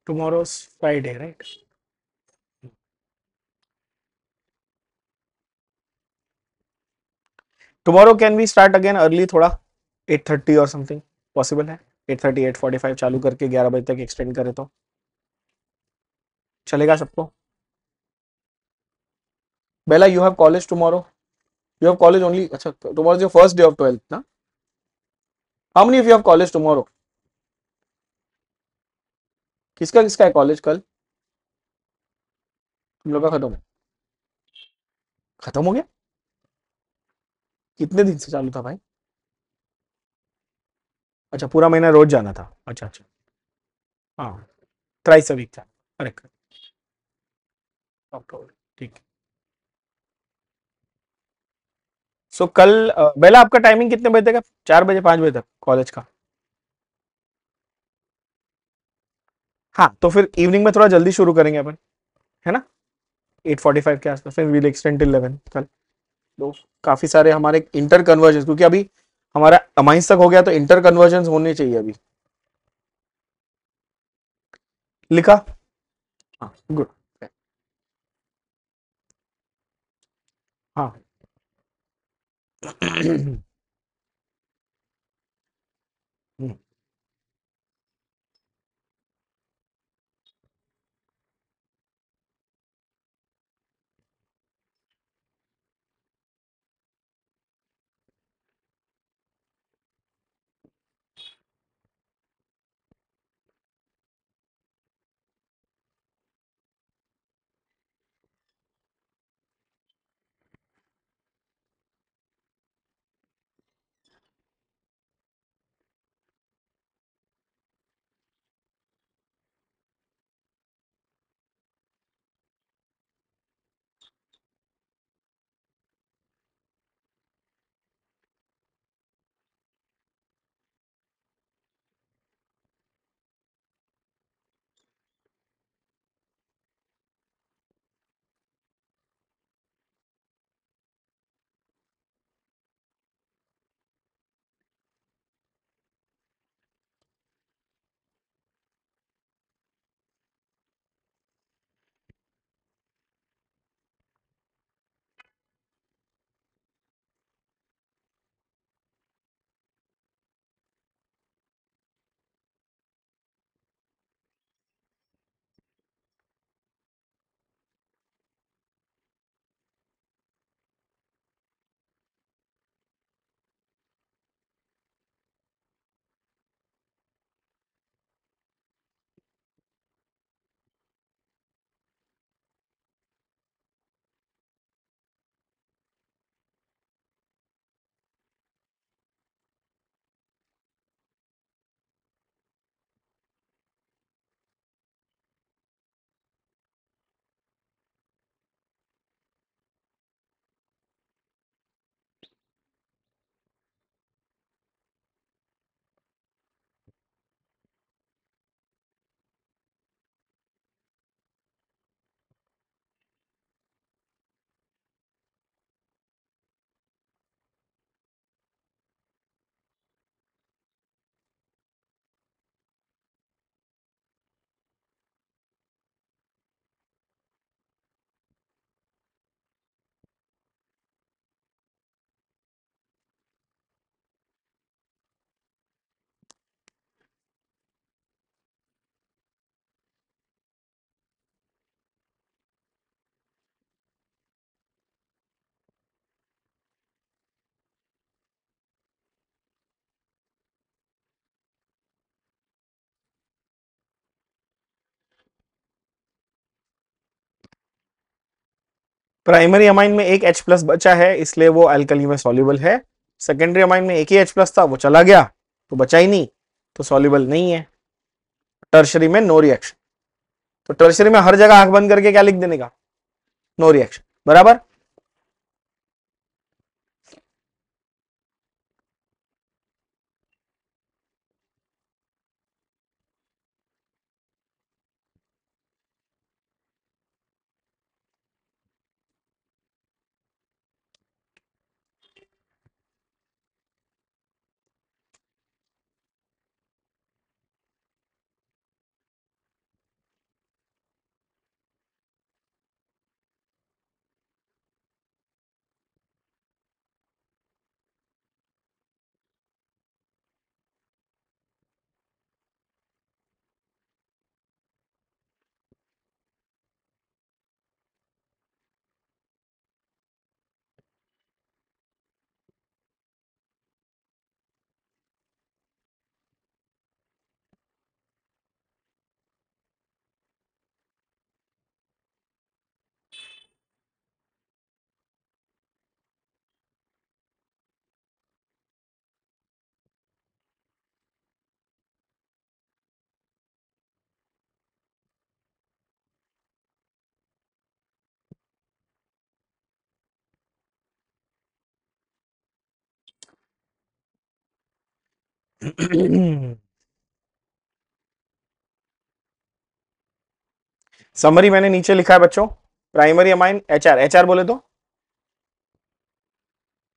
Tomorrow's Friday, right? Tomorrow can we start again early थोड़ा, 8:30 और समथिंग पॉसिबल है? 8:30 8:45 चालू करके 11 बजे तक एक्सटेंड करें तो चलेगा सबको? Bela, you have college tomorrow? You have college only? अच्छा, tomorrow is your first day of 12th ना? How many of you have college tomorrow? किसका किसका है कॉलेज कल? तुम लोग का खत्म है? खत्म हो गया? कितने दिन से चालू था भाई? अच्छा, पूरा महीना रोज जाना था। अच्छा अच्छा। हाँ, थ्राइस अ वीक था। करेक्ट। अक्टूबर, ठीक है। सो कल बेला आपका टाइमिंग कितने बजे तक है? 4 बजे 5 बजे तक कॉलेज का? हाँ, तो फिर इवनिंग में थोड़ा जल्दी शुरू करेंगे अपन, है ना? 8:45 के आसपास, फिर वील एक्सटेंड टिल 11 कल। तो काफी सारे हमारे इंटर कन्वर्जन, क्योंकि अभी हमारा अमाइंस तक हो गया तो इंटर कन्वर्जन होने चाहिए अभी। लिखा? हाँ, गुड। हाँ। प्राइमरी अमाइन में एक H प्लस बचा है, इसलिए वो अल्कली में सॉल्युबल है। सेकेंडरी अमाइन में एक ही H प्लस था, वो चला गया तो बचा ही नहीं, तो सॉल्युबल नहीं है। टर्शरी में नो रिएक्शन। तो टर्शरी में हर जगह आंख बंद करके क्या लिख देने का, नो रिएक्शन, बराबर। समरी मैंने नीचे लिखा है बच्चों। प्राइमरी अमाइन HR, HR बोले तो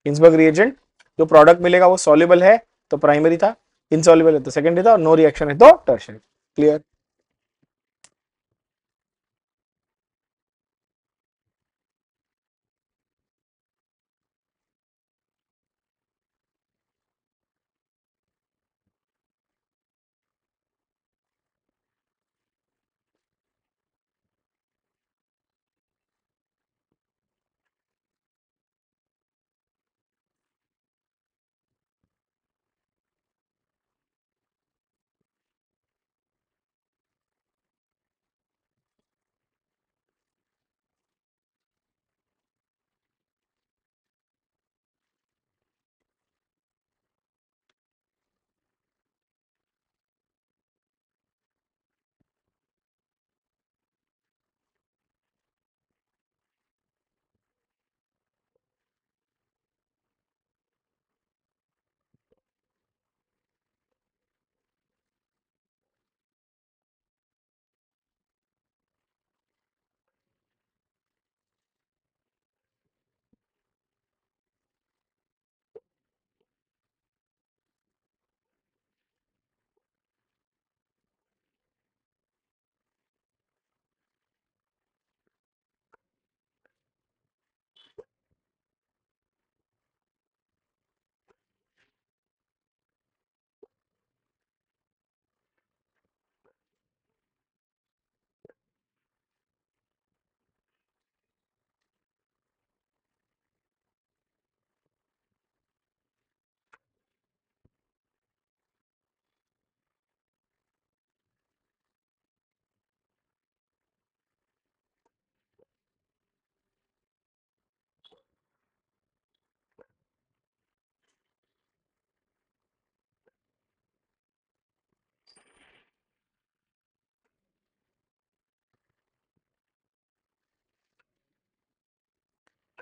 हिंसबर्ग रिएजेंट, जो प्रोडक्ट मिलेगा वो सॉल्युबल है तो प्राइमरी था, इनसॉल्युबल है तो सेकेंडरी था, और नो रिएक्शन है तो टर्शरी। क्लियर।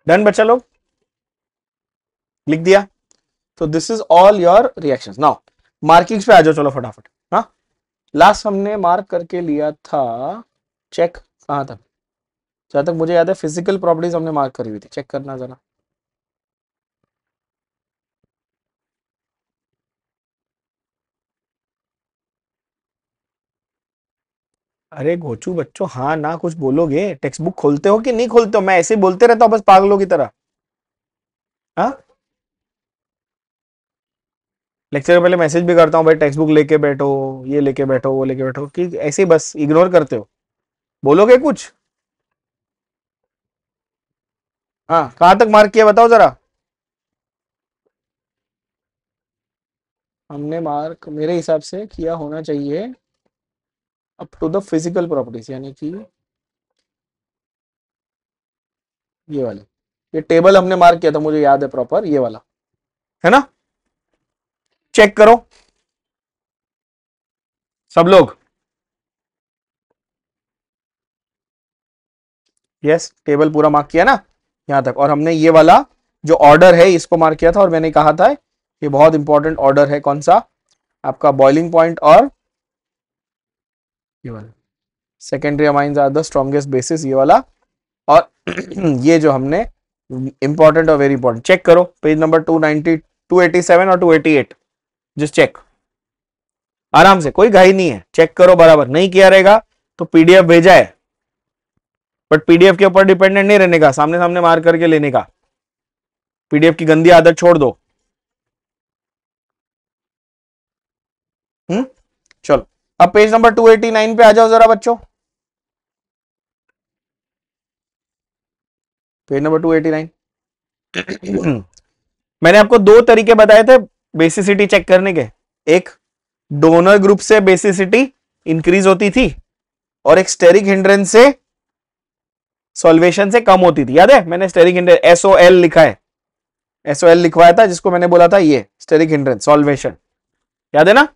डन बच्चा लोग, लिख दिया। तो this is all your reactions. Now markings पे आ जाओ, चलो फटाफट। हाँ, लास्ट हमने मार्क करके लिया था, चेक कहां तक, जहां तक मुझे याद है फिजिकल प्रॉपर्टीज हमने मार्क करी हुई थी, चेक करना जरा। अरे गोचू बच्चों, हाँ ना कुछ बोलोगे, टेक्स्ट बुक खोलते हो कि नहीं खोलते हो? मैं ऐसे ही बोलते रहता हूँ बस पागलों की तरह। हाँ, लेक्चर से पहले मैसेज भी करता हूँ, भाई टेक्स्ट बुक लेके बैठो, ये लेके बैठो, वो लेके बैठो, कि ऐसे ही बस इग्नोर करते हो? बोलोगे कुछ? हाँ, कहां तक मार्क किया बताओ जरा। हमने मार्क मेरे हिसाब से किया होना चाहिए up to the physical properties, यानी कि ये वाले, ये टेबल हमने मार्क किया था, मुझे याद है प्रॉपर, ये वाला है ना। चेक करो सब लोग। यस, टेबल पूरा मार्क किया ना यहां तक, और हमने ये वाला जो ऑर्डर है इसको मार्क किया था, और मैंने कहा था ये बहुत इंपॉर्टेंट ऑर्डर है, कौन सा, आपका बॉइलिंग पॉइंट और ये वाला, secondary amines are the strongest bases, ये वाला। और ये जो हमने इंपॉर्टेंट और वेरी इंपॉर्टेंट, चेक करो पेज नंबर 290, 287 और 288, जस्ट चेक आराम से, कोई घाई नहीं है, चेक करो बराबर, नहीं किया रहेगा तो पीडीएफ भेजा है, बट पीडीएफ के ऊपर डिपेंडेंट नहीं रहने का, सामने सामने मार करके लेने का, पीडीएफ की गंदी आदत छोड़ दो। चलो अब पेज नंबर 289 पे आ जाओ जरा बच्चों, पेज नंबर 289। मैंने आपको दो तरीके बताए थे बेसिसिटी चेक करने के, एक डोनर ग्रुप से बेसिसिटी इंक्रीज होती थी, और एक स्टेरिक हिंड्रेंस से सॉल्वेशन से कम होती थी, याद है मैंने स्टेरिक हिंड्रेंस SOL लिखा है, SOL लिखवाया था, जिसको मैंने बोला था ये स्टेरिक हिंड्रेंस सॉल्वेशन, याद है ना,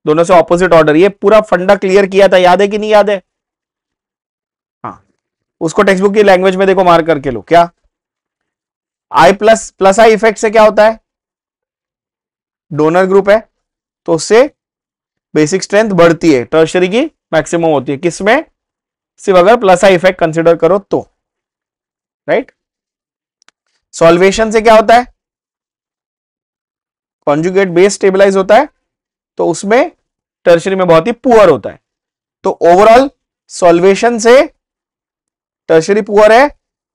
दोनों से ऑपोजिट ऑर्डर, ये पूरा फंडा क्लियर किया था, याद है कि नहीं याद है। हाँ, उसको टेक्स्ट बुक की लैंग्वेज में देखो मार करके लो, क्या आई प्लस प्लस आई इफेक्ट से क्या होता है, डोनर ग्रुप है तो उससे बेसिक स्ट्रेंथ बढ़ती है, टर्शरी की मैक्सिमम होती है, किसमें, सिर्फ अगर प्लस आई इफेक्ट कंसिडर करो तो, राइट। सॉल्वेशन से क्या होता है, कॉन्जुगेट बेस स्टेबलाइज होता है, तो उसमें टर्शरी में बहुत ही पुअर होता है, तो ओवरऑल सॉल्वेशन से टर्शरी पुअर है,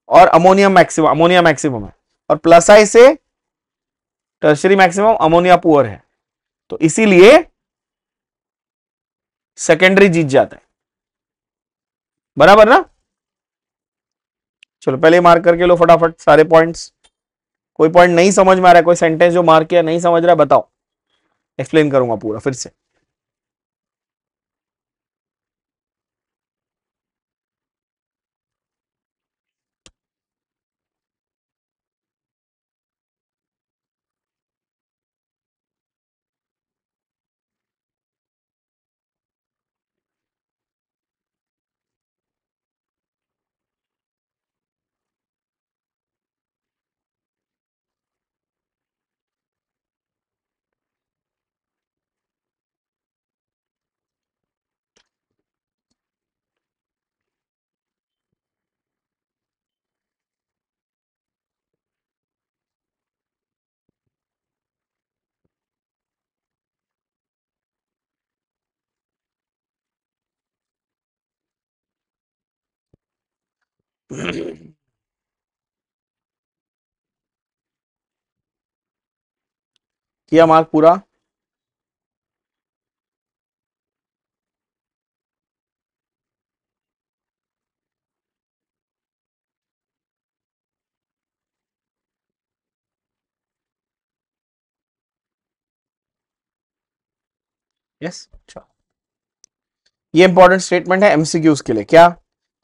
और अमोनिया मैक्सिमम है, और प्लस आई से टर्शरी मैक्सिमम, अमोनिया पुअर है, तो इसीलिए सेकेंडरी जीत जाता है, बराबर ना। चलो पहले मार्क करके लो फटाफट सारे पॉइंट्स, कोई पॉइंट नहीं समझ में आ रहा है, कोई सेंटेंस जो मार्क किया नहीं समझ रहा है बताओ, एक्सप्लेन करूंगा पूरा फिर से। किया मार्क पूरा, यस। अच्छा, ये इंपॉर्टेंट स्टेटमेंट है एमसीक्यूज के लिए, क्या,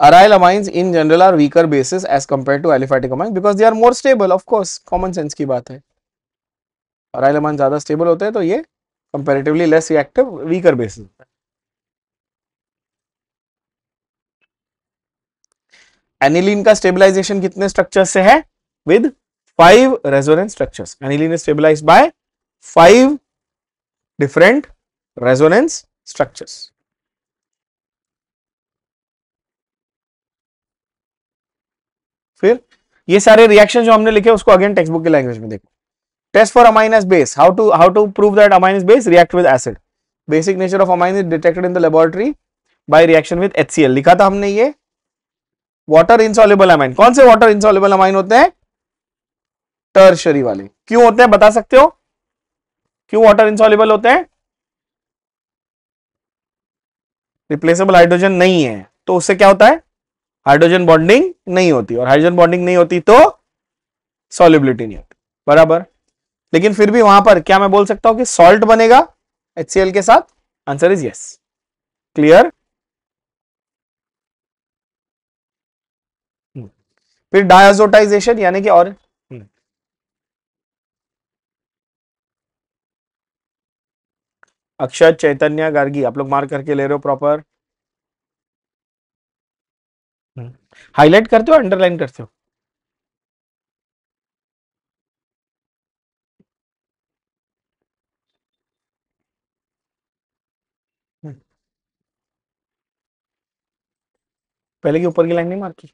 aryl amines in general are weaker bases as compared to aliphatic amines because they are more stable, of course common sense की बात है, अराइल अमाइंस ज्यादा स्टेबल होते हैं तो ये comparatively less reactive weaker bases. Aniline का स्टेबलाइजेशन कितने स्ट्रक्चर से है, with 5 resonance structures, aniline is stabilised by 5 different resonance structures. फिर ये सारे रिएक्शन जो हमने लिखे उसको अगेन टेक्स्ट बुक की लैंग्वेज में देखो, test for amine as base, how to prove that amine is base, react with acid, basic nature of amine is detected in the laboratory by reaction with HCl, लिखा था हमने ये, water insoluble amine, कौन से water insoluble amine होते हैं, tertiary वाले, क्यों होते हैं बता सकते हो, क्यों वाटर इनसॉल्युबल होते हैं, रिप्लेसेबल हाइड्रोजन नहीं है तो उससे क्या होता है, हाइड्रोजन बॉन्डिंग नहीं होती, और हाइड्रोजन बॉन्डिंग नहीं होती तो सॉल्युबिलिटी नहीं होती, बराबर। लेकिन फिर भी वहां पर क्या मैं बोल सकता हूं कि सॉल्ट बनेगा HCl के साथ, आंसर इज यस, क्लियर। फिर डायजोटाइजेशन यानी कि और अक्षत, चैतन्य, गार्गी, आप लोग मार्क करके ले रहे हो प्रॉपर। हाईलाइट करते हो अंडरलाइन करते हो? पहले की ऊपर की लाइन नहीं मार्क की?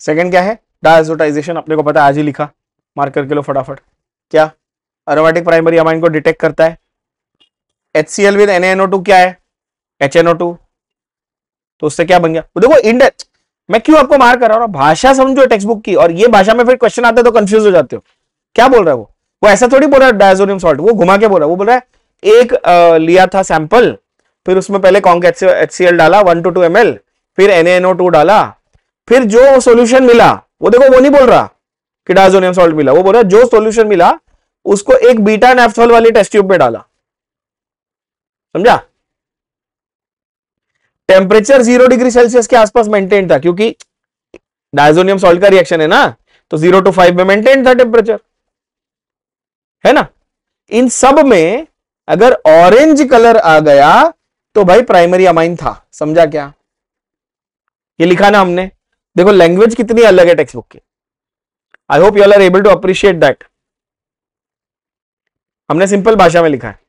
सेकंड क्या है? डायजोटाइजेशन, अपने को पता है, आज ही लिखा, मार्क करके लो फटाफट। क्या? एरोमेटिक प्राइमरी अमाइन को डिटेक्ट करता है। HCl विद NaNO2 क्या है? HNO2। तो उससे क्या बन गया? तो देखो इंडेक्स, मैं क्यों आपको मार कर रहा हूं, भाषा समझो टेक्स्ट बुक की, और ये भाषा में फिर क्वेश्चन आते हैं तो कंफ्यूज हो जाते हो। क्या बोल रहा है वो ऐसा थोड़ी बोल रहा है डायजोनियम सॉल्ट, वो घुमा के बोल रहा है, वो बोल रहा है एक लिया था सैंपल, फिर उसमें पहले कॉन्क HCl डाला 1 to 2 ml, फिर NaNO2 डाला, फिर जो सॉल्यूशन मिला, वो देखो वो नहीं बोल रहा कि डायजोनियम सॉल्ट मिला, वो बोल रहा है जो सॉल्यूशन मिला उसको एक बीटा नेफ्थॉल वाली टेस्ट ट्यूब में डाला। समझा? टेम्परेचर 0 डिग्री सेल्सियस के आसपास मेंटेन था, क्योंकि डायजोनियम सॉल्ट का रिएक्शन है ना, तो 0 to 5 में मेंटेन था टेम्परेचर, है ना। इन सब में अगर ऑरेंज कलर आ गया तो भाई प्राइमरी अमाइन था। समझा क्या? ये लिखा ना हमने, देखो लैंग्वेज कितनी अलग है टेक्स्ट बुक की। I hope you all are able to appreciate that. हमने सिंपल भाषा में लिखा है।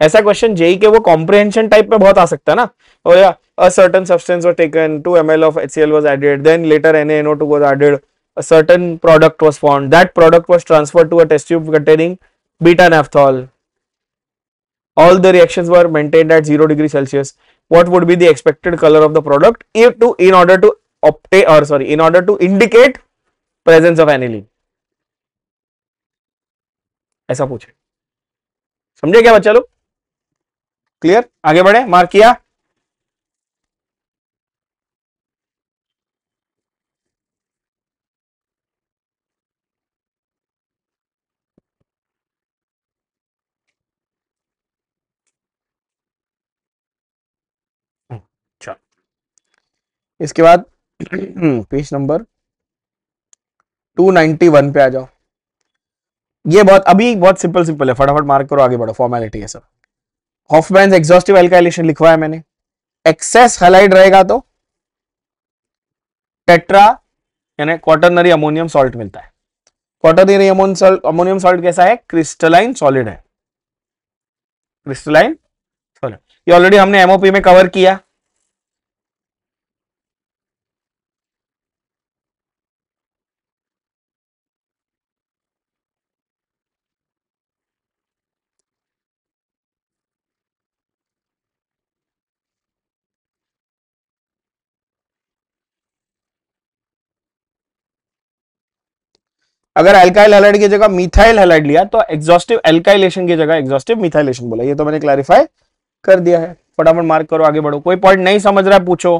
ऐसा क्वेश्चन जेई के वो कॉम्प्रिहेंशन टाइप में बहुत आ सकता है ना, और या a certain substance was taken, 2 ml of HCl was added, then later NaNO2 was added, a certain product was formed, that product was transferred to a test tube containing beta naphthol, all the reactions were maintained at 0 degree Celsius. What would be the expected color of the product if to in order to obtain, or sorry, in order to indicate presence of aniline? ऐसा पूछे। समझे क्या बच्चा लोग? Clear? आगे बढ़े, mark किया? चलो इसके बाद पेज नंबर 291 पे आ जाओ। ये बहुत अभी बहुत सिंपल सिंपल है, फटाफट मार्क करो, आगे बढ़ो, फॉर्मेलिटी है सब। हॉफमैन्स एग्जॉस्टिव एल्काइलेशन लिखवाया मैंने। एक्सेस हैलाइड रहेगा तो टेट्रा यानी क्वाटरनरी अमोनियम सॉल्ट मिलता है। क्वाटरनरी अमोनियम सॉल्ट कैसा है? क्रिस्टलाइन सॉलिड है, क्रिस्टलाइन सॉलिड। ये ऑलरेडी हमने एमओपी में कवर किया। अगर एल्काइल हैलाइड की जगह मिथाइल हैलाइड लिया तो एग्जॉस्टिव एल्काइलेशन की जगह एग्जॉस्टिव मिथाइलेशन बोला। ये तो मैंने क्लैरिफाई कर दिया है। फटाफट मार्क करो, आगे बढ़ो। कोई पॉइंट नहीं समझ रहा है पूछो।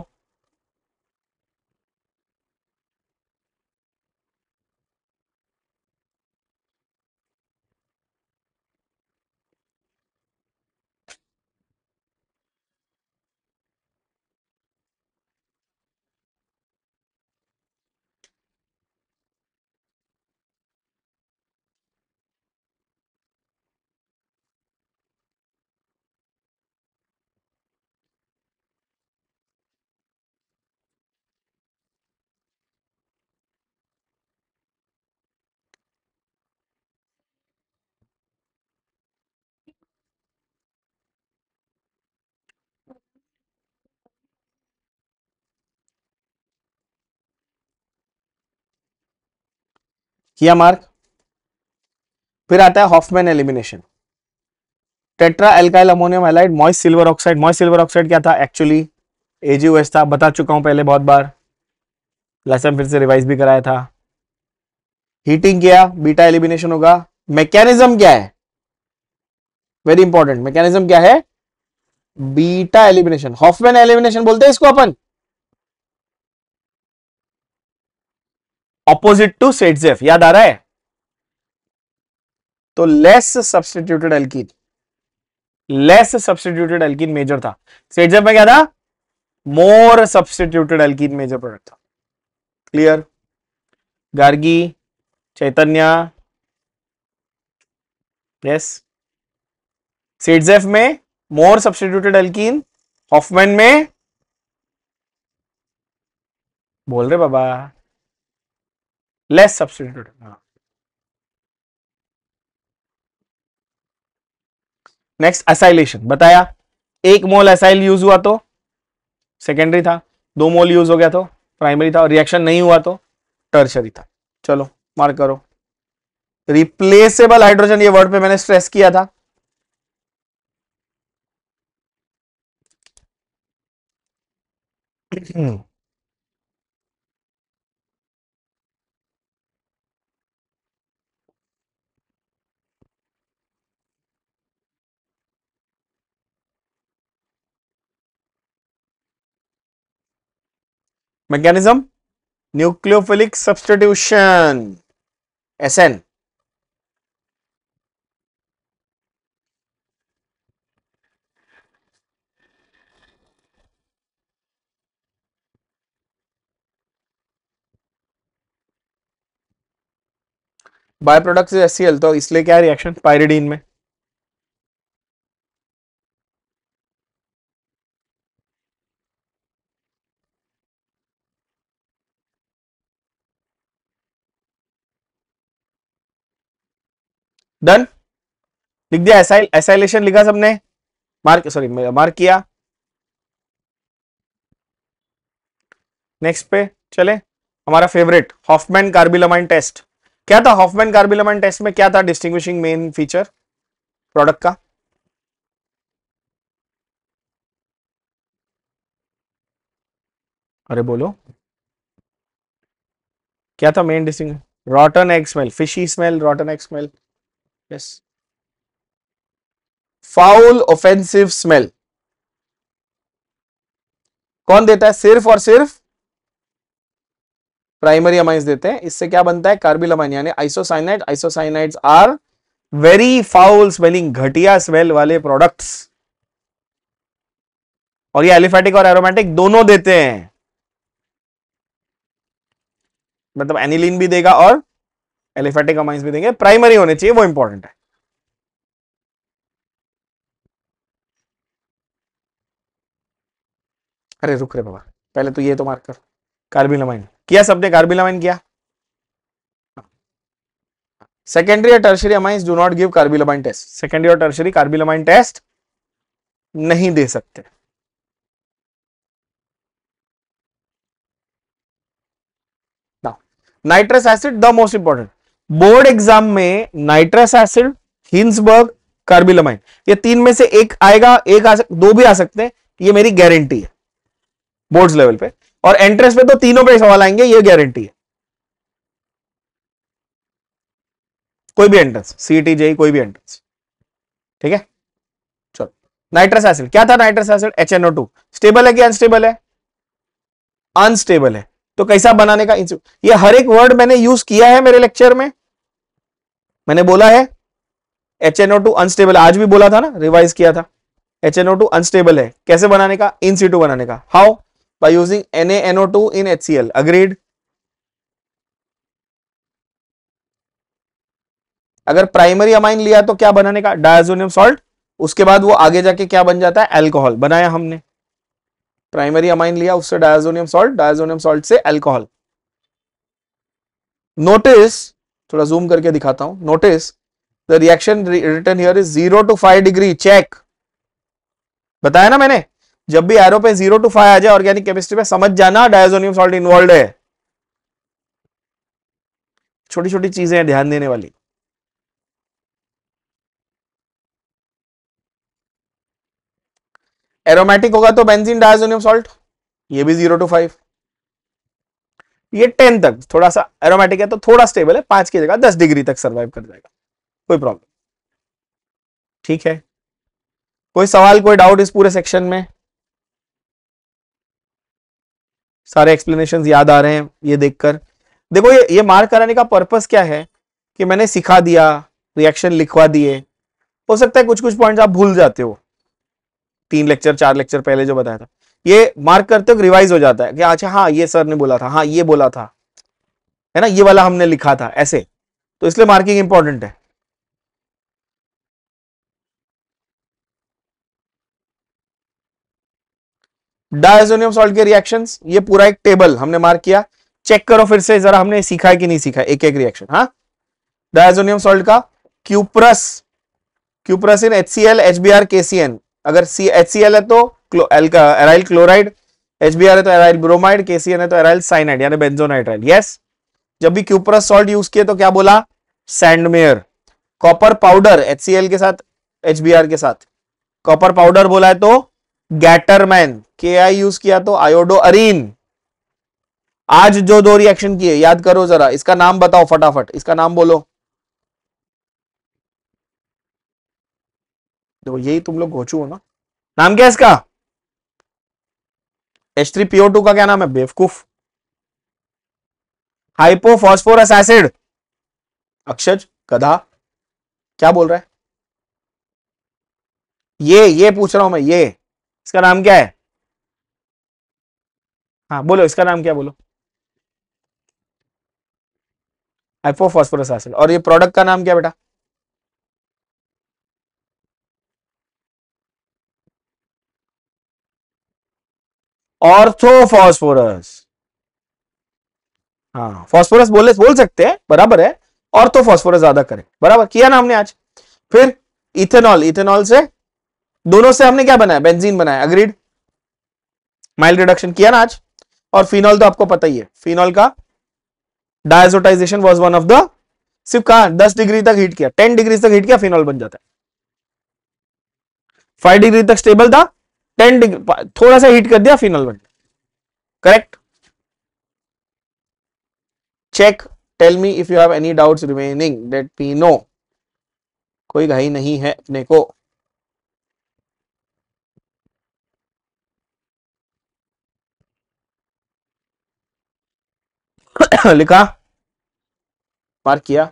किया मार्क? फिर आता है Hofmann elimination. Tetra alkyl ammonium halide moist silver oxide. Moist silver oxide क्या था? एक्चुअली AgOH था, बता चुका हूं पहले बहुत बार, लेसन फिर से रिवाइज भी कराया था। हीटिंग किया, बीटा एलिमिनेशन होगा। मैकेनिज्म क्या है, वेरी इंपॉर्टेंट, मैकेनिज्म क्या है, बीटा एलिमिनेशन, हॉफमैन एलिमिनेशन बोलते हैं इसको अपन, ऑपोजिट टू सेटजेफ, याद आ रहा है। तो less substituted alkene, less substituted alkene major था, सेटजेफ में क्या था, more substituted alkene major product था। Clear, Gargi, Chaitanya, yes, Saytzeff में मोर सब्सटीट्यूटेड एल्कीन, हॉफमैन में, बोल रहे बाबा, लेस सब्सटीट्यूटेड। हाँ, नेक्स्ट एसाइलेशन बताया, 1 मोल एसाइल यूज हुआ तो सेकेंडरी था, 2 मोल यूज हो गया तो प्राइमरी था, और रिएक्शन नहीं हुआ तो टर्शरी था। चलो मार्क करो। रिप्लेसेबल हाइड्रोजन, ये वर्ड पे मैंने स्ट्रेस किया था। Mechanism, nucleophilic substitution, SN. By product से HCl, तो इसलिए क्या रिएक्शन पायरिडीन में। डन, लिख दिया, एसाइल, एसाइलेशन लिखा सबने, मार्क, सॉरी मार्क किया। नेक्स्ट पे चले, हमारा फेवरेट हॉफमैन कार्बिलामाइन टेस्ट। क्या था हॉफमैन कार्बिलामाइन टेस्ट में, क्या था डिस्टिंग्विशिंग मेन फीचर प्रोडक्ट का, अरे बोलो, क्या था मेन डिस्टिंग, rotten egg smell, fishy smell, rotten egg smell, yes, foul offensive smell. कौन देता है, सिर्फ और सिर्फ प्राइमरी अमाइंस देते हैं। इससे क्या बनता है, कार्बिलामाइन यानी isocyanide, isocyanides are very foul smelling, घटिया स्मेल वाले प्रोडक्ट्स, और ये एलिफेटिक और एरोमेटिक दोनों देते हैं, मतलब एनिलीन भी देगा और एलिफेटिक अमाइंस भी देंगे, प्राइमरी होने चाहिए, वो इंपॉर्टेंट है। अरे रुक रे बाबा, पहले तो ये तो मार्क कर, कार्बिलामाइन किया सबने, कार्बिलामाइन किया। सेकेंडरी और tertiary amines do not give carbylamine test, secondary और टर्शरी कार्बिलामाइन टेस्ट नहीं दे सकते। Nitrous acid the most important, board exam में नाइट्रस एसिड, हिंसबर्ग, कार्बिलामाइन, ये 3 में से एक आएगा, एक दो भी आ सकते हैं, ये मेरी गारंटी है बोर्ड्स लेवल पे, और एंट्रेंस पे तो तीनों पे सवाल आएंगे, ये गारंटी है, कोई भी एंट्रेंस, सीईटी जेई कोई भी एंट्रेंस, ठीक है। चलो, नाइट्रस एसिड क्या था, नाइट्रस एसिड HNO2, स्टेबल है कि अनस्टेबल है, अनस्टेबल है, तो कैसा बनाने का, ये हर एक वर्ड मैंने यूज किया है मेरे लेक्चर में, मैंने बोला है HNO2 अनस्टेबल, आज भी बोला था ना, रिवाइज किया था, HNO2 अनस्टेबल है, कैसे बनाने का, इन सीटू बनाने का, how, by using NaNO2 in HCl, agreed. अगर प्राइमरी अमाइन लिया तो क्या बनाने का, डायजोनियम सॉल्ट, उसके बाद वो आगे जाके क्या बन जाता है, एल्कोहल बनाया हमने, प्राइमरी अमाइन लिया उससे डायजोनियम सॉल्ट, डायजोनियम सॉल्ट से एल्कोहल। नोटिस, थोड़ा जूम करके दिखाता हूं, notice the reaction written here is 0 to 5 degree, check, बताया ना मैंने, जब भी एरो पे 0 to 5 आ जाए ऑर्गेनिक केमिस्ट्री में, समझ जाना डायजोनियम सॉल्ट इन्वॉल्व है, छोटी छोटी चीजें हैं ध्यान देने वाली। एरोमेटिक होगा तो बेंजीन डायजोनियम सॉल्ट, ये भी 0 to 5, ये 10 तक थोड़ा सा एरोमेटिक है तो थोड़ा स्टेबल है, 5 की जगह 10 डिग्री तक सर्वाइव कर जाएगा, कोई प्रॉब्लम। ठीक है, कोई सवाल कोई डाउट इस पूरे सेक्शन में? सारे एक्सप्लेनेशंस याद आ रहे हैं ये देखकर? देखो ये मार्क कराने का पर्पस क्या है कि मैंने सिखा दिया, रिएक्शन लिखवा दिए, हो सकता है कुछ कुछ पॉइंट्स आप भूल जाते हो, 3 लेक्चर 4 लेक्चर पहले जो बताया था, ये मार्क करते हो रिवाइज हो जाता है कि अच्छा हाँ ये सर ने बोला था, हाँ ये बोला था, है ना, ये वाला हमने लिखा था ऐसे, तो इसलिए मार्किंग इंपॉर्टेंट है। डायजोनियम सॉल्ट के रिएक्शंस, ये पूरा एक टेबल हमने मार्क किया, चेक करो फिर से जरा हमने सीखा है कि नहीं सीखा, एक एक रिएक्शन। हाँ, डायजोनियम सॉल्ट का क्यूप्रस, क्यूप्रस इन HCl HBr KCN, अगर HCl है तो एराइल क्लोराइड, HBr है तो एराइल ब्रोमाइड, KCN है तो एराइल साइनाइड यानी बेंजोनाइट्राइल। यस, जब भी क्यूप्रस सॉल्ट यूज किए तो क्या बोला, सैंडमेयर। कॉपर पाउडर HCl के साथ HBr के साथ, कॉपर पाउडर बोला है तो गैटरमैन, KI यूज किया तो आयोडो अरीन। आज जो 2 रिएक्शन किए याद करो जरा, इसका नाम बताओ फटाफट, इसका नाम बोलो। देखो यही तुम लोग घोचू हो ना, नाम क्या है इसका? H3PO2 का क्या नाम है बेवकूफ? Hypophosphorous acid. अक्षज गधा, क्या बोल रहा है? ये पूछ रहा हूं मैं, ये इसका नाम क्या है? हाँ बोलो, इसका नाम क्या बोलो? Hypophosphorous acid. और ये प्रोडक्ट का नाम क्या बेटा? ऑर्थोफॉस्फोरस। हाँ फॉस्फोरस बोल सकते हैं, बराबर है, ऑर्थोफॉस्फोरस ज्यादा करें, बराबर किया ना हमने आज। फिर इथेनॉल, इथेनॉल से दोनों से हमने क्या बनाया, बेंजीन बनाया, अग्रीड, माइल्ड रिडक्शन किया ना आज। और फिनॉल तो आपको पता ही है, फिनॉल का डायजोटाइजेशन वाज वन ऑफ द, सिर्फ कहा 10 डिग्री तक हीट किया, 10 डिग्री तक हीट किया फिनॉल बन जाता है। 5 डिग्री तक स्टेबल था, 10 डिग्री थोड़ा सा हीट कर दिया फिनॉल बन गया, correct. Check, tell me if you have any doubts remaining, let me know, कोई घाई नहीं है अपने को। लिखा, मार्क किया।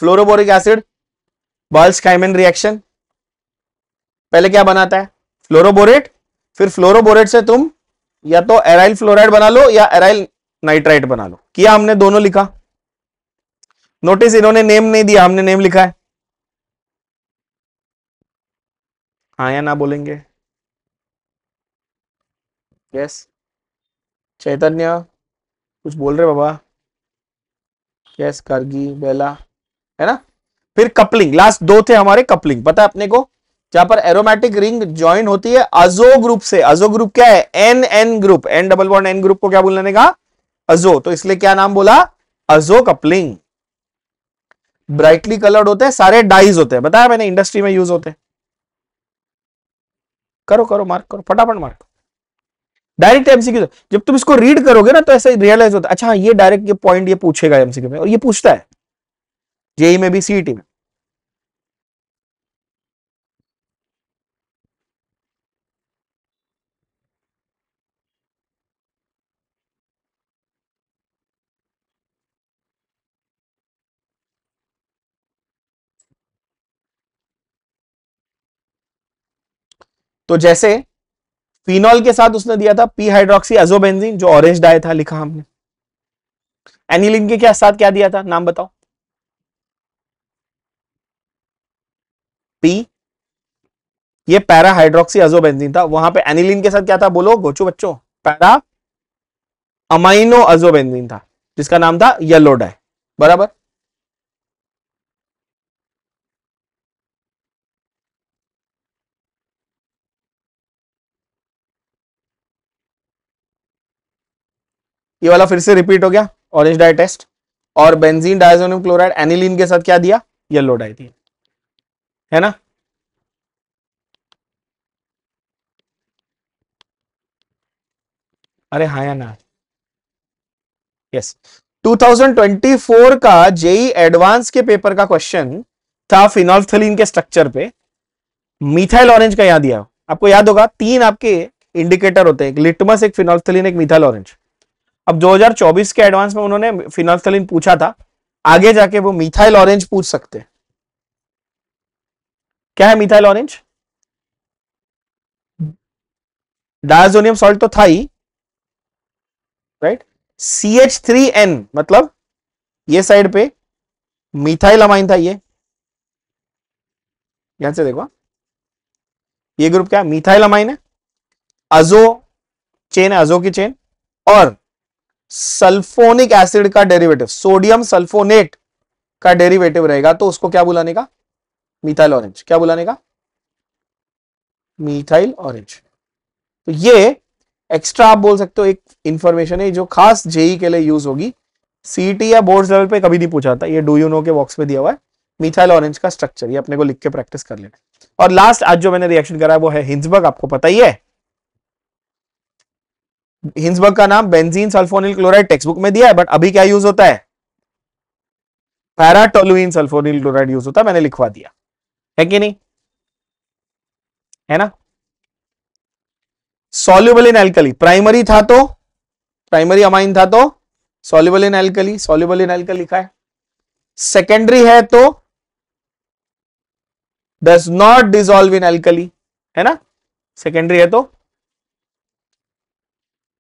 फ्लोरोबोरिक एसिड, बॉल्स-काइमन रिएक्शन, पहले क्या बनाता है, फ्लोरोबोरेट, फिर फ्लोरोबोरेट से तुम या तो एराइल फ्लोराइड बना लो या एराइल नाइट्राइट बना लो, किया हमने, दोनों लिखा। नोटिस इन्होंने नेम नहीं दिया, हमने नेम लिखा है। हाँ या ना बोलेंगे? यस, चैतन्य कुछ बोल रहे बाबा? यस, करगी, बेला, है ना। फिर कपलिंग, लास्ट 2 थे हमारे, कपलिंग पता है अपने को, जहां पर एरोमेटिक रिंग ज्वाइन होती है अजो ग्रुप से। अजो ग्रुप क्या है, N N group, N double bond N group को क्या बोलने का, अजो, तो इसलिए क्या नाम बोला, अजो कपलिंग। ब्राइटली कलर्ड होते हैं, सारे डाइज होते हैं, बताया मैंने, इंडस्ट्री में यूज होते हैं। करो करो, मार्क करो फटाफट, मार्क। डायरेक्ट एमसीक्यू, जब तुम इसको रीड करोगे ना तो ऐसा रियलाइज होता है, अच्छा ये डायरेक्ट ये पॉइंट ये पूछेगा एमसीक्यू में, और ये पूछता है जेई में भी, सीईटी में। तो जैसे फिनॉल के साथ उसने दिया था पी हाइड्रोक्सी अजोबेंजीन, जो ऑरेंज डाई था, लिखा हमने। एनिलीन के क्या साथ क्या दिया था, नाम बताओ? पी, ये पैरा हाइड्रोक्सी अजोबेंजीन था, वहां पे एनिलीन के साथ क्या था बोलो गोचो बच्चों, पैरा अमाइनो अजोबेंजीन था, जिसका नाम था येलो डाई, बराबर। ये वाला फिर से रिपीट हो गया, ऑरेंज डाई टेस्ट। और बेंजीन डायजोनियम क्लोराइड एनिलीन के साथ क्या दिया, येलो डाई थी, है ना। अरे हाँ या ना? यस। 2024 का जेई एडवांस के पेपर का क्वेश्चन था फिनोल्फथलीन के स्ट्रक्चर पे, मिथाइल ऑरेंज का याद दिया। आपको याद होगा 3 आपके इंडिकेटर होते हैं, एक लिटमस, एक फिनोल्फथलीन, एक मिथाइल ऑरेंज। अब 2024 के एडवांस में उन्होंने फिनोल्फथलीन पूछा था, आगे जाके वो मिथाइल ऑरेंज पूछ सकते हैं। क्या है मिथाइल ऑरेंज? डायजोनियम सॉल्ट तो था ही, राइट। CH3N मतलब ये साइड पे मिथाइल अमाइन था, ये यहां से देखो, ये ग्रुप क्या है? मिथाइल अमाइन है, अजो चेन है, अजो की चेन, और सल्फोनिक एसिड का डेरिवेटिव, सोडियम सल्फोनेट का डेरिवेटिव रहेगा, तो उसको क्या बुलाने का? Methyl orange. क्या बुलाने का? Methyl orange. तो ये एक्स्ट्रा आप बोल सकते हो एक इंफॉर्मेशन है जो खास जेई के लिए यूज होगी। सीटी या बोर्ड लेवल पे कभी नहीं पूछा था, ये डू यू नो के बॉक्स में दिया हुआ है, मिथाइल ऑरेंज का स्ट्रक्चर, ये अपने को लिख के प्रैक्टिस कर लेना। और लास्ट आज जो मैंने रिएक्शन करा है वो है हिंसबर्ग, आपको पता ही है। हिंसबर्ग का नाम benzene sulphonyl chloride text book में दिया है, बट अभी क्या यूज होता है? पैराटोलुइन सल्फोनिल क्लोराइड यूज होता है, मैंने लिखवा दिया है कि नहीं? है ना? सॉल्युबल इन एल्कली, प्राइमरी था तो, प्राइमरी अमाइन था तो soluble in alkali, soluble in alkali लिखा है। सेकेंडरी है तो does not dissolve in alkali, है ना? सेकेंडरी है तो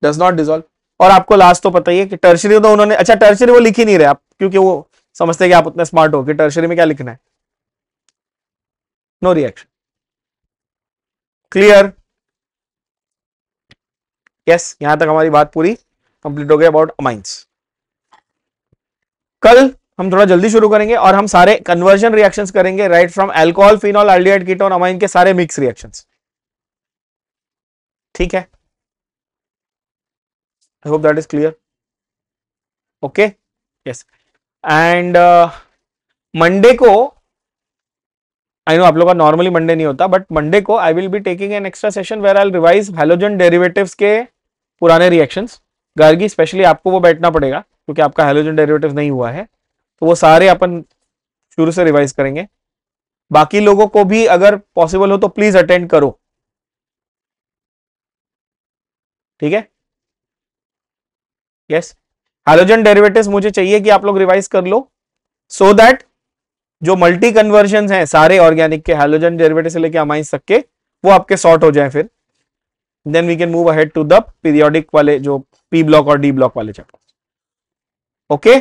डज नॉट डिसॉल्व। और आपको लास्ट तो पता ही है कि टर्शरी तो उन्होंने, अच्छा टर्शरी वो लिख ही नहीं रहे आप, क्योंकि वो समझते हैं कि आप उतने स्मार्ट हो कि टर्शरी में क्या लिखना है, नो रिएक्शन। क्लियर? यस, यहां तक हमारी बात पूरी कंप्लीट हो गई अबाउट अमाइंस। कल हम थोड़ा जल्दी शुरू करेंगे और हम सारे कन्वर्जन रिएक्शंस करेंगे, right from alcohol, phenol, aldehyde, ketone, amine के सारे मिक्स रिएक्शंस। ठीक है, I hope that is clear. Okay, yes. And Monday को, आई नो आप लोग का नॉर्मली मंडे नहीं होता, बट मंडे को I will be taking an extra session where I will revise halogen derivatives के पुराने रिएक्शंस। गार्गी स्पेशली आपको वो बैठना पड़ेगा क्योंकि आपका हैलोजन डेरिवेटिव्स नहीं हुआ है, तो वो सारे अपन शुरू से रिवाइज करेंगे। बाकी लोगों को भी अगर पॉसिबल हो तो प्लीज अटेंड करो, ठीक है? यस, हैलोजन डेरिवेटिव्स मुझे चाहिए कि आप लोग रिवाइज कर लो, सो दैट जो मल्टी कन्वर्जन हैं सारे ऑर्गेनिक के हैलोजन डेरिवेटिव से लेके अमाइंस तक के, वो आपके सॉर्ट हो जाए, फिर then we can move ahead to the periodic वाले जो पी ब्लॉक और डी ब्लॉक वाले चैप्टर। ओके।